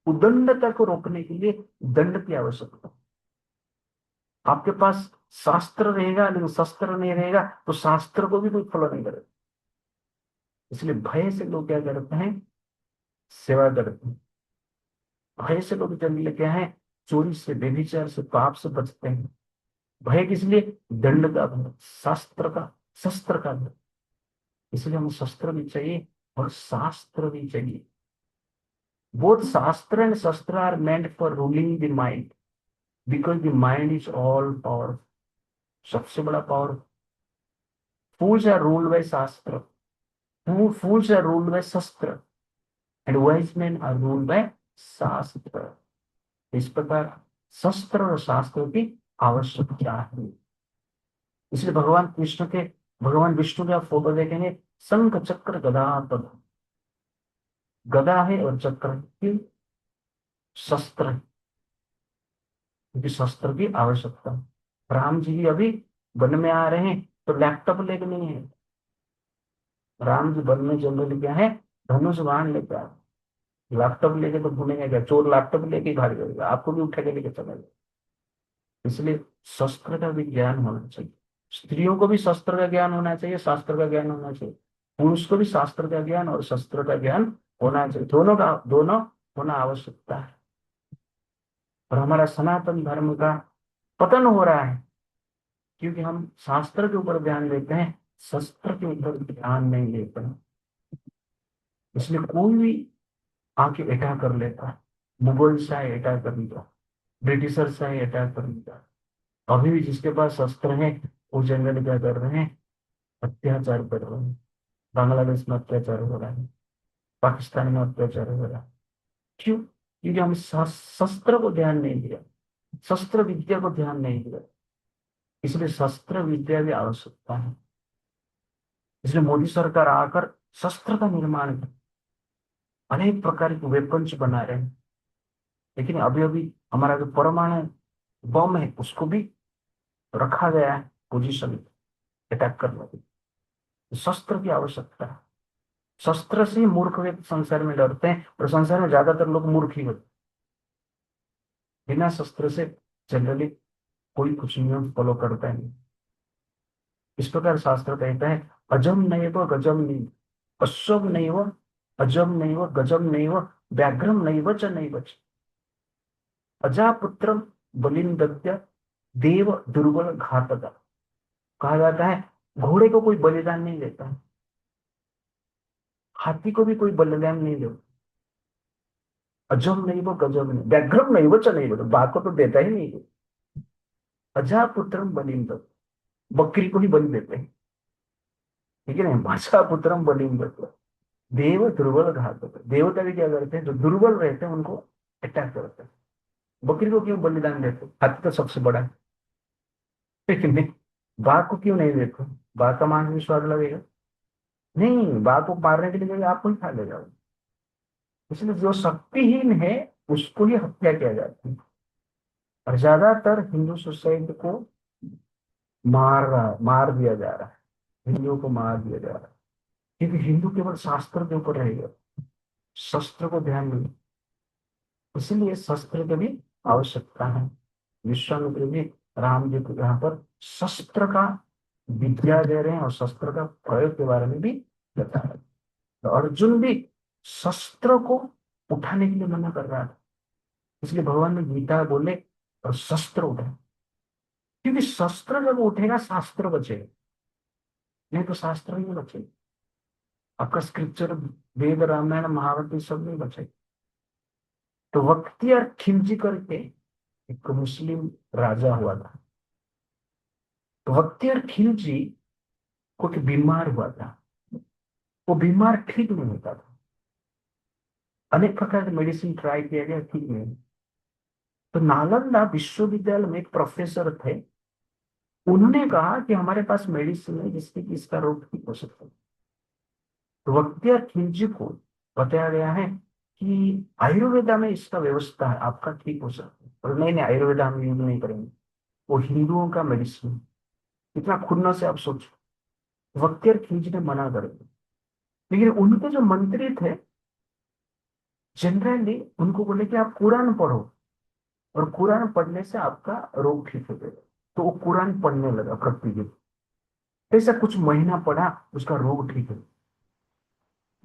उदंडता को रोकने के लिए दंड की आवश्यकता। आपके पास शास्त्र रहेगा लेकिन शस्त्र नहीं रहेगा तो शास्त्र को भी कोई फॉलो नहीं करेगा। इसलिए भय से लोग क्या करते हैं, सेवा करते हैं। भय से लोग जंगल क्या है, चोरी से, व्यभिचार से, पाप से बचते हैं। भय किस लिए, दंड का भय, शास्त्र का, शस्त्र का भय। इसलिए हमें शस्त्र भी चाहिए और शास्त्र भी चाहिए। Both shastra and shastra are meant for ruling the mind, because the mind is all power. सबसे बड़ा power. Fools are ruled by shastra, fools are ruled by shastra, and wise men are ruled by शास्त्र। इस प्रकार शस्त्र और शास्त्र की आवश्यकता है। इसलिए भगवान कृष्ण के, भगवान विष्णु के आप फोटो देखेंगे, शंख चक्र गदा पद्म। गदा है और चक्र है, क्यों? शस्त्र है, क्योंकि शस्त्र की आवश्यकता है। राम जी भी अभी वन में आ रहे हैं तो लैपटॉप लेके नहीं है। राम जी वन में जनरली क्या है, धनुष बाण लेके आ रहे हैं। लैपटॉप लेके तो घूमेंगे क्या, चोर लैपटॉप लेके ही भाग जाएगा, आपको भी उठा के लेके चला जाएगा। इसलिए शस्त्र का भी ज्ञान होना चाहिए। स्त्रियों को भी शस्त्र का ज्ञान होना चाहिए, शास्त्र का ज्ञान होना चाहिए। पुरुष को भी शास्त्र का ज्ञान और शस्त्र का ज्ञान होना चाहिए। दोनों होना आवश्यकता है। और हमारा सनातन धर्म का पतन हो रहा है क्योंकि हम शास्त्र के ऊपर ध्यान देते हैं, शस्त्र के ऊपर ध्यान नहीं देते हैं। इसलिए कोई भी आके अटैक कर लेता है। मुगल शाह अटैक कर लिया, ब्रिटिशर शाह अटैक कर लिया। अभी भी जिसके पास शस्त्र है वो जनरली क्या कर रहे हैं, अत्याचार कर रहे हैं। बांग्लादेश में अत्याचार हो रहा है, पाकिस्तान में अत्याचार हो रहा है। क्यों? क्योंकि हम शस्त्र को ध्यान नहीं दिया, शस्त्र विद्या को ध्यान नहीं दिया। इसलिए शस्त्र विद्या भी आवश्यकता है। इसलिए मोदी सरकार आकर शस्त्र का निर्माण कर अनेक प्रकार के वेपन्स बना रहे हैं। लेकिन अभी अभी हमारा जो परमाणु बम है उसको भी रखा गया है पोजीशन, अटैक करने की। शस्त्र की आवश्यकता है। शस्त्र से मूर्ख व्यक्ति संसार में डरते हैं और संसार में ज्यादातर लोग मूर्ख ही होते हैं। बिना शस्त्र से जनरली कोई कुछ नियम फॉलो करता है नहीं। इस प्रकार शास्त्र कहता है, अजम नहीं वो गजम नहीं, अश्वम नहीं वो, अजम नहीं वो, गजम नहीं वो, व्याघ्रम नहीं वच नहीं बच, अजापुत्रम बलिन दत्य, देव दुर्बल घातक। कहा जाता है घोड़े को कोई बलिदान नहीं देता है, हाथी को भी कोई बलिदान नहीं देता। अजम नहीं वो, गजब नहीं, व्याघ्रम नहीं वच नहीं बच, बाघ को तो देता ही नहीं। अजापुत्रम बलिन दत्त, बकरी को ही बलि देते हैं, ठीक है ना। अजापुत्रम बलिन दत्त, देव दुर्बल घातक। देवता भी क्या करते हैं, जो दुर्बल रहते हैं उनको अटैक करते हैं। बकरी को क्यों बलिदान देते हैं? हाथी तो सबसे बड़ा है, लेकिन नहीं। बाघ को क्यों नहीं देते? बाघ का मांस भी स्वाद लगेगा नहीं, बाघ को मारने के लिए आपको ही खा लेगा। इसलिए जो शक्तिहीन है उसको ही हत्या किया जाता है। और ज्यादातर हिंदू सोसाइटी को मार दिया जा रहा है, हिंदुओं को मार दिया जा रहा है, क्योंकि हिंदू केवल शास्त्र के ऊपर रहेगा, शस्त्र को ध्यान नहीं। इसलिए शस्त्र की भी आवश्यकता है। विश्वामित्र जी राम जी को यहाँ पर शस्त्र का विद्या दे रहे हैं और शस्त्र का प्रयोग के बारे में भी बता रहे हैं। तो अर्जुन भी शस्त्र को उठाने के लिए मना कर रहा था, इसलिए भगवान ने गीता बोले और शस्त्र उठाए, क्योंकि शस्त्र जब उठेगा शास्त्र बचेगा, नहीं तो शास्त्र नहीं बचेगा, आपका स्क्रिप्चर वेद रामायण महाभारत ये सब नहीं बचेगा। तो बख्तियार खिलजी करके एक मुस्लिम राजा हुआ था। तो बख्तियार खिलजी को एक बीमार हुआ था, वो बीमार ठीक नहीं होता था, अनेक प्रकार के मेडिसिन ट्राई किया गया, ठीक नहीं। तो नालंदा विश्वविद्यालय में एक प्रोफेसर थे, उन्होंने कहा कि हमारे पास मेडिसिन है जिससे कि इसका रोग ठीक हो सकता है। तो बख्तियार खिलजी को बताया गया है कि आयुर्वेदा में इसका व्यवस्था है, आपका ठीक हो सकता है। और नहीं नहीं, आयुर्वेदा हम यूज नहीं करेंगे, वो हिंदुओं का मेडिसिन है। इतना खुन्नस से आप सोचो, बख्तियार खिलजी ने मना कर दिया। लेकिन उनके जो मंत्री थे जनरली उनको बोले कि आप कुरान पढ़ो, और कुरान पढ़ने से आपका रोग ठीक हो जाएगा। तो वो कुरान पढ़ने लगा प्रतिदिन, ऐसा कुछ महीना पढ़ा, उसका रोग ठीक है।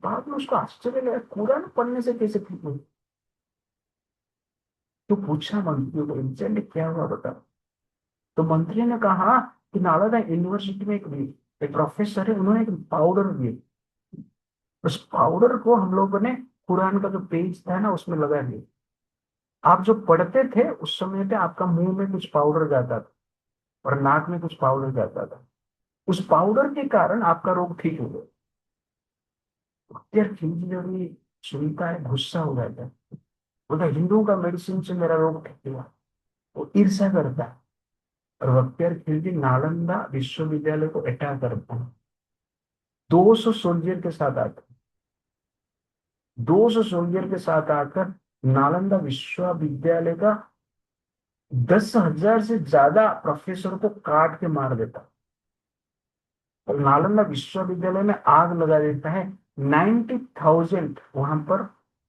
बाद में उसको आश्चर्य लगा, कुरान पढ़ने से कैसे ठीक हो। तो पूछा मंत्रियों को एग्जैक्टली क्या हुआ बता। तो मंत्री ने कहा कि नालंदा यूनिवर्सिटी में एक प्रोफेसर है, उन्होंने एक पाउडर दिए, उस पाउडर को हम लोगों ने कुरान का जो पेज था ना उसमें लगा दिया। आप जो पढ़ते थे उस समय पे आपका मुंह में कुछ पाउडर जाता था और नाक में कुछ पाउडर जाता था, उस पाउडर के कारण आपका रोग ठीक हो गया। यार खिलजी जब ये सुनता है गुस्सा हो जाता है, बोलता हिंदुओं का मेडिसिन से मेरा रोग ठीक हुआ, वो ईर्ष्या करता है। और बख्तियार खिलजी नालंदा विश्वविद्यालय को अटैक करता है, 200 सोल्जर के साथ आता है, 200 सोल्जर के साथ आकर नालंदा विश्वविद्यालय का 10,000 से ज्यादा प्रोफेसर को काट के मार देता, और नालंदा विश्वविद्यालय में आग लगा देता है। 90,000 वहां पर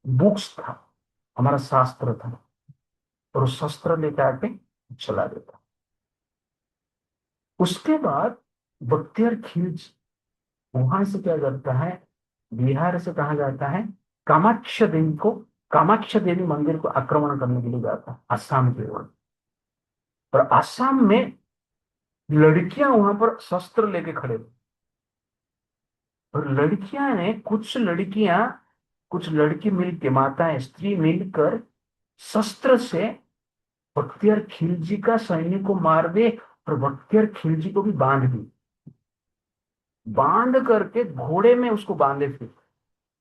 बुक्स था, हमारा शास्त्र था, और उस शस्त्र लेकर आके चला देता। उसके बाद बख्तियार खिलजी वहां से क्या करता है, बिहार से कहा जाता है कामाख्या देवी को, कामाख्या देवी मंदिर को आक्रमण करने के लिए जाता है असम की ओर। और असम में लड़कियां वहां पर शस्त्र लेके खड़े थे, और लड़कियां ने कुछ लड़की मिलके, माताएं स्त्री मिलकर शस्त्र से बख्तियार खिलजी का सैनिक को मार दे, और बख्तियार खिलजी को भी बांध दी, बांध करके घोड़े में उसको बांधे फिर,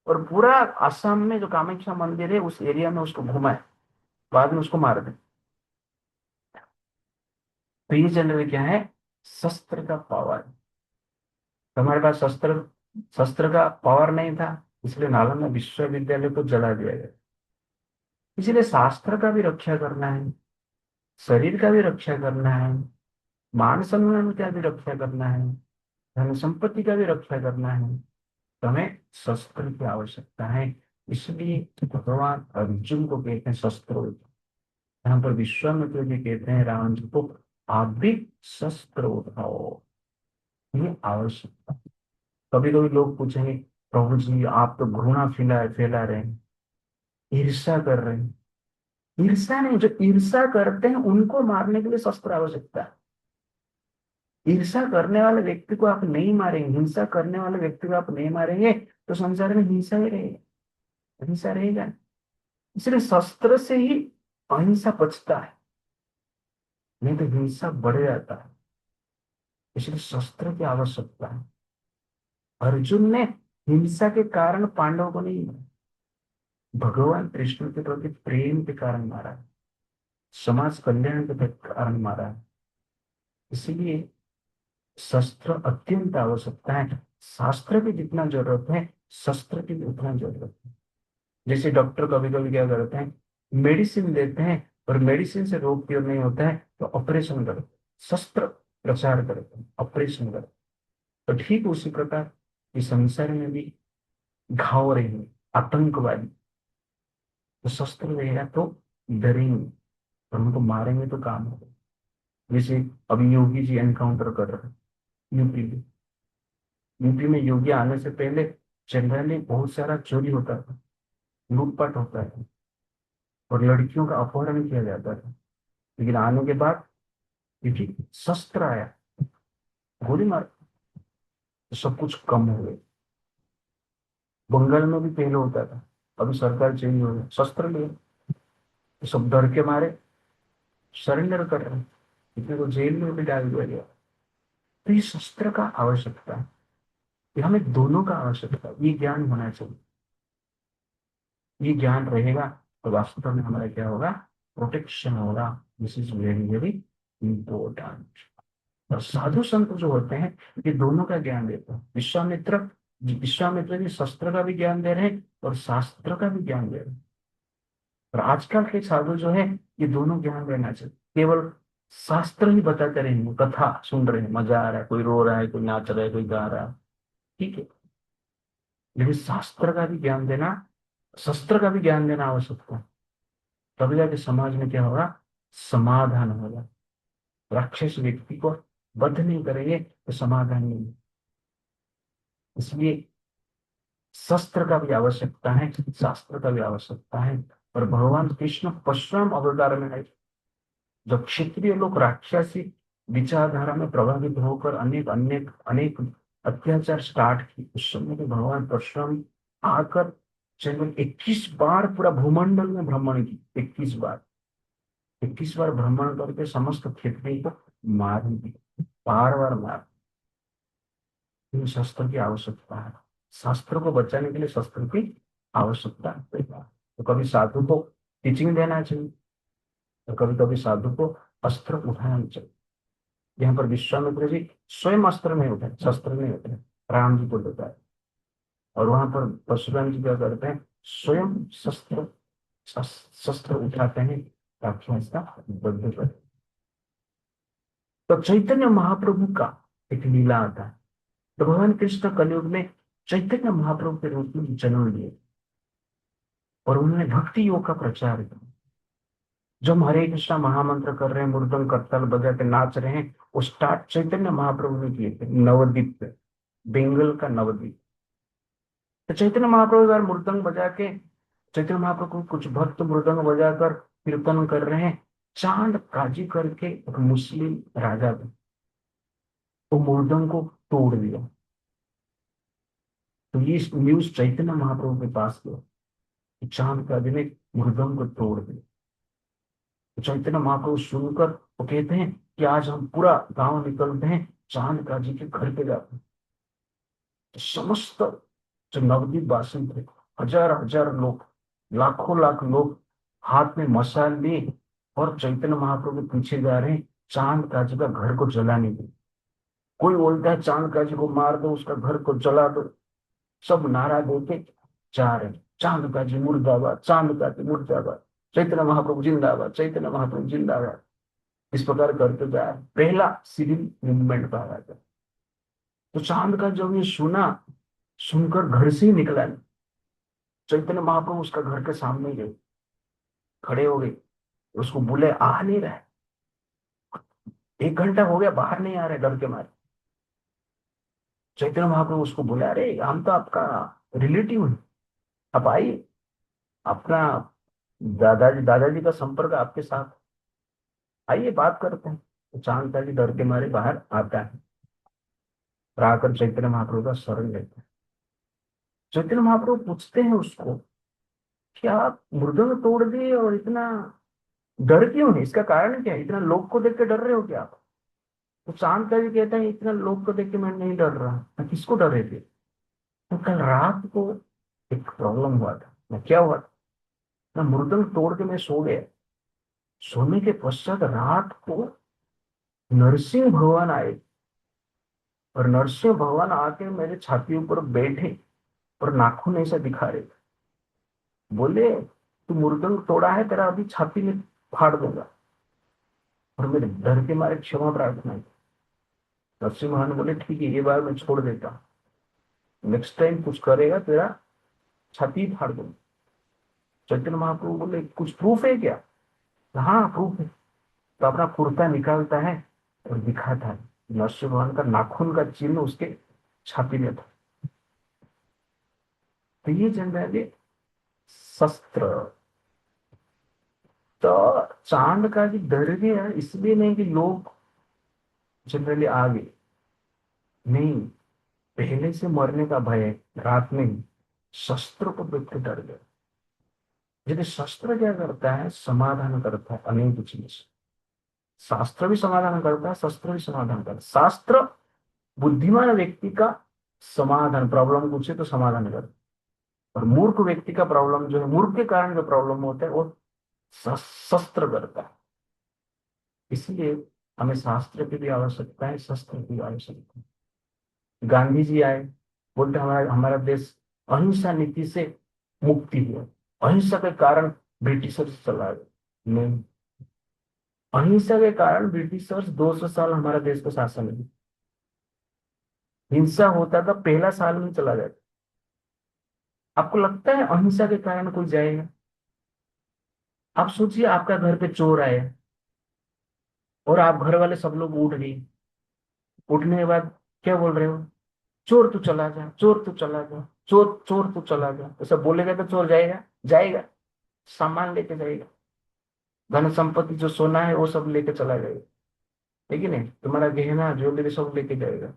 और पूरा असम में जो कामाख्या मंदिर है उस एरिया में उसको घुमाए, बाद में उसको मार दे। तो ये जनरल क्या है, शस्त्र का पावर। तो हमारे पास शस्त्र शस्त्र का पावर नहीं था, इसलिए नालंदा विश्वविद्यालय को जला दिया गया। इसीलिए शास्त्र का भी रक्षा करना है, शरीर का भी रक्षा करना है, मान सम्मान का भी रक्षा करना है, धन संपत्ति का भी रक्षा करना है, तो हमें शस्त्र की आवश्यकता है। इसलिए भगवान अर्जुन को कहते हैं शस्त्र। यहाँ पर विश्वामित्र जी कहते हैं रावण जी को, आप भी शस्त्र उठाओ, ये आवश्यकता। कभी कभी लोग पूछेंगे प्रभु जी आप तो घृणा फैला रहे हैं, ईर्ष्या कर रहे हैं। ईर्ष्या नहीं, जो ईर्ष्या करते हैं उनको मारने के लिए शस्त्र आवश्यकता है। ईर्ष्या करने वाले व्यक्ति को आप नहीं मारेंगे, हिंसा करने वाले व्यक्ति को आप नहीं मारेंगे, तो संसार में हिंसा ही रहेगी, हिंसा रहेगा। इसलिए शस्त्र से ही अहिंसा बचता है, नहीं तो हिंसा बढ़ जाता है। इसलिए शस्त्र की आवश्यकता है। अर्जुन ने हिंसा के कारण पांडवों को नहीं मारा, भगवान कृष्ण के प्रति प्रेम के कारण मारा है, समाज कल्याण के कारण मारा है। इसलिए शस्त्र अत्यंत आवश्यकता है। शास्त्र की जितना जरूरत है शस्त्र की भी उतना जरूरत है। जैसे डॉक्टर कभी कभी क्या करते हैं, मेडिसिन देते हैं, और मेडिसिन से रोग क्योर नहीं होता है तो ऑपरेशन करते हैं, शस्त्र प्रचार करते हैं, ऑपरेशन करते हैं। तो ठीक उसी प्रकार इस संसार में भी घाव रहेंगे, आतंकवादी, तो शस्त्र रहेगा तो डरेंगे, और उनको मारेंगे तो काम होगा। जैसे अभी योगी जी एनकाउंटर कर रहे हैं, यूपी में। यूपी में योगी आने से पहले जनरली बहुत सारा चोरी होता था, लूटपाट होता था, और लड़कियों का अपहरण किया जाता था। लेकिन आने के बाद क्योंकि शस्त्र आया, गोली मार, तो सब कुछ कम हो गया। बंगाल में भी पहले होता था, अभी सरकार चेंज हो गई, शस्त्र लिए तो सब डर के मारे सरेंडर कर रहे हैं, कितने को जेल में भी डाल दिया गया। तो ये शस्त्र का आवश्यकता है, ये हमें दोनों का आवश्यकता है, ये ज्ञान होना चाहिए। ये ज्ञान रहेगा तो वास्तव में हमारा क्या होगा, प्रोटेक्शन होगा। This is very very important. और साधु संत जो होते हैं ये दोनों का ज्ञान देते हैं। विश्वामित्र जी शस्त्र का भी ज्ञान दे रहे हैं और शास्त्र का भी ज्ञान दे रहे हैं। और आजकल के साधु जो है ये दोनों ज्ञान देना चाहिए, केवल शास्त्र ही बताते रहेंगे, कथा सुन रहे हैं, मजा आ रहा है, कोई रो रहा है, कोई नाच रहा है, कोई गा रहा है, ठीक है, लेकिन शास्त्र का भी ज्ञान देना, शस्त्र का भी ज्ञान देना आवश्यक है। तब जाके समाज में क्या होगा, समाधान होगा। राक्षस व्यक्ति को वध नहीं करेंगे तो समाधान नहीं है। इसलिए शस्त्र का भी आवश्यकता है, शास्त्र का भी आवश्यकता है। और भगवान कृष्ण परशुराम अवतार में है, जब क्षत्रिय लोग राक्षसी विचारधारा में प्रभावित होकर अनेक अनेक अनेक अत्याचार स्टार्ट किए, उस समय के भगवान परशुराम आकर केवल 21 बार पूरा भूमंडल में भ्रमण की, 21 बार, 21 बार भ्रमण करके समस्त क्षत्रिय को मार ही दिया, बार बार मार। इन शस्त्र की आवश्यकता है, शास्त्र को बचाने के लिए शस्त्र की आवश्यकता है। तो कभी साधु को टीचिंग देना चाहिए और कभी कभी साधु को अस्त्र उठाना चाहिए। यहाँ पर विश्वामित्र जी स्वयं अस्त्र नहीं उठाए, शस्त्र नहीं उठाए, राम जी को देता है। और वहां पर परशुराम जी क्या करते हैं, स्वयं शस्त्र उठाते हैं ताकि इसका वध करें। तो चैतन्य महाप्रभु का एक लीला आता है। तो भगवान कृष्ण कलयुग में चैतन्य महाप्रभु के रूप में जन्म लिए और उन्होंने भक्ति योग का प्रचार किया। जो हम हरे कृष्णा महामंत्र कर रहे हैं, मृदंग करताल बजा के नाच रहे हैं, वो स्टार्ट चैतन्य महाप्रभु ने किए थे नवद्वीप पे, बेंगल का नवद्वीप। तो चैतन्य महाप्रभु यार मृदंग बजा के, चैतन्य महाप्रभु कुछ भक्त मृदंग बजाकर कीर्तन कर रहे हैं, चांद काजी करके एक मुस्लिम राजा थे, तो मृदंग को तोड़ दिया। तो ये न्यूज चैतन्य महाप्रभु के पास गया कि चांद काजी ने मृदंग को तोड़ दिया। तो चैतन्य महाप्रभु सुनकर वो कहते हैं कि आज हम पूरा गांव निकलते हैं, चांद काजी के घर पे जाते हैं। तो समस्त जो नवद्वीप वासी थे, हजार हजार लोग, लाखों लाख लोग हाथ में मशाल लिए और चैतन्य महाप्रभु के पीछे जा रहे हैं, चांद काजी का घर को जलाने के लिए। कोई बोलता है चांद काजी को मार दो, उसका घर को जला दो, सब नारा देके जा रहे हैं, चांद काजी मुर्दाबाद, चांद काजी मुर्दाबाद, चैतन्य महाप्रभु जिंदाबाद, चैतन्य महाप्रभु जिंदाबाद, इस प्रकार करते जा रहे हैं। पहला सिविल मूवमेंट कहा जाता है। तो चांद का जब ये सुना, सुनकर घर से ही निकला नहीं, चैतन्य महाप्रभु उसका घर के सामने ही गए, खड़े हो गए, उसको बुले, आ नहीं रहा है, 1 घंटा हो गया बाहर नहीं आ रहे डर के मारे। चैतन्य महाप्रभु उसको बुला रहे, हम तो आपका रिलेटिव है, आप आइए, अपना दादाजी का संपर्क आपके साथ, आइए बात करते हैं। तो चांद का जी डर के मारे बाहर आता है और आकर चैतन्य महाप्रभु का शरण लेते हैं। चैतन्य महाप्रभु पूछते हैं उसको कि आप मृदंग तोड़ दिए और इतना डर क्यों है, इसका कारण क्या है, इतना लोग को देख के डर रहे हो क्या आप? तो चांद का जी कहता है इतना लोग को देख के मैं नहीं डर रहा, मैं किसको डर रहे थे, तो कल रात को एक प्रॉब्लम हुआ था, मैं क्या हुआ था ना, मृदंग तोड़ के मैं सो गया, सोने के पश्चात रात को नरसिंह भगवान आए और नरसिंह भगवान आके मेरे छाती ऊपर बैठे और नाखून ऐसा दिखा रहे थे, बोले तू मृदंग तोड़ा है, तेरा अभी छाती में फाड़ दूंगा। और मेरे डर के मारे क्षमा प्रार्थना की। नरसिंह भगवान बोले ठीक है, ये बार मैं छोड़ देता हूँ, नेक्स्ट टाइम कुछ करेगा तेरा छाती फाड़ दूंगा। चैतन्य महाप्रभु बोले कुछ प्रूफ है क्या? हाँ प्रूफ है। तो अपना कुर्ता निकालता है और दिखाता है, नरसिंह भगवान का नाखून का चिन्ह उसके छाती में था। तो ये जनरली शस्त्र। तो चांद का भी डर गया इसलिए नहीं कि लोग जनरली आ गए, नहीं, पहले से मरने का भय है, रात में ही शस्त्र को देख के डर गया। यदि शस्त्र क्या करता है, समाधान करता है अनेक चीज। शास्त्र भी समाधान करता है, शस्त्र भी समाधान करता है। शास्त्र बुद्धिमान व्यक्ति का समाधान, प्रॉब्लम पूछे तो समाधान करता है। और मूर्ख व्यक्ति का प्रॉब्लम जो है, मूर्ख के कारण जो प्रॉब्लम होता है वो शस्त्र करता है। इसलिए हमें शास्त्र की भी आवश्यकता है, शस्त्र की भी आवश्यकता है। गांधी जी आए, बोलते हमारा हमारा देश अहिंसा नीति से मुक्ति हुआ, अहिंसा के कारण ब्रिटिशर्स चला गए। नहीं, अहिंसा के कारण ब्रिटिशर्स 200 साल हमारा देश को शासन में, हिंसा होता था पहला साल में चला जाता। आपको लगता है अहिंसा के कारण कोई जाएगा? आप सोचिए आपका घर पे चोर आया और आप घर वाले सब लोग उठ गए, उठने के बाद क्या बोल रहे हो, चोर तू चला जा, चोर तू चला जा, चोर चोर तू चला जा, तो सब बोलेगा तो चोर जाएगा? जाएगा, सामान लेके जाएगा, धन संपत्ति जो सोना है वो सब लेके चला जाएगा, ठीक है नहीं, तुम्हारा गहना ज्वेलरी सब लेके जाएगा।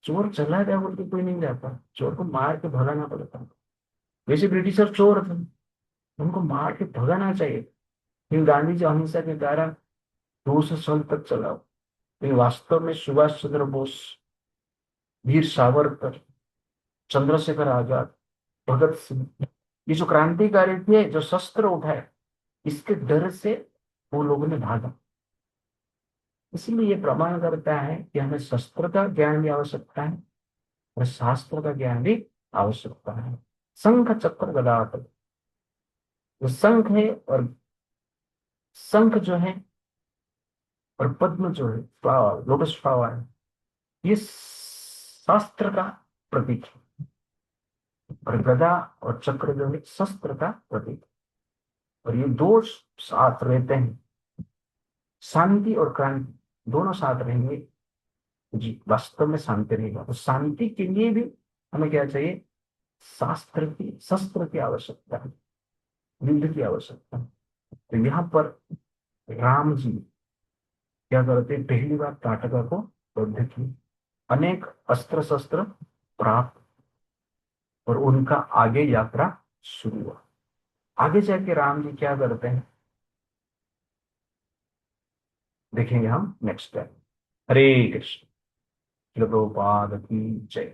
चोर चला गया बोल के कोई नहीं जाता, चोर को मार के भगाना पड़ता। वैसे ब्रिटिशर चोर थे, उनको मार के भगाना चाहिए। लेकिन गांधी जी अहिंसा के कारण 200 साल तक चला। लेकिन वास्तव में सुभाष चंद्र बोस, वीर सावरकर, चंद्रशेखर आजाद, भगत सिंह, ये जो क्रांतिकारी थे, जो शस्त्र उठाए, इसके डर से वो लोगों ने भागा। इसलिए ये प्रमाण करता है कि हमें शस्त्र का ज्ञान की आवश्यकता है और शास्त्र का ज्ञान भी आवश्यकता है। शंख चक्र गदा, जो शंख है और शंख जो है और पद्म जो है, फ्लावर, लोटस फ्लावर है, ये शास्त्र का प्रतीक है। और गदा और चक्र जो है शस्त्र का प्रतीक। और ये दो साथ रहते हैं, शांति और क्रांति दोनों साथ रहेंगे, जी वास्तव में शांति रहेगा। तो शांति के लिए भी हमें क्या चाहिए, शास्त्र की, शस्त्र की आवश्यकता है, युद्ध की आवश्यकता है। तो यहाँ पर राम जी क्या करते हैं, पहली बार ताटका को बद्ध की, अनेक अस्त्र शस्त्र प्राप्त, और उनका आगे यात्रा शुरू हुआ। आगे जाके राम जी क्या करते हैं देखेंगे हम नेक्स्ट टाइम। हरे कृष्ण। प्रभुपाद की जय।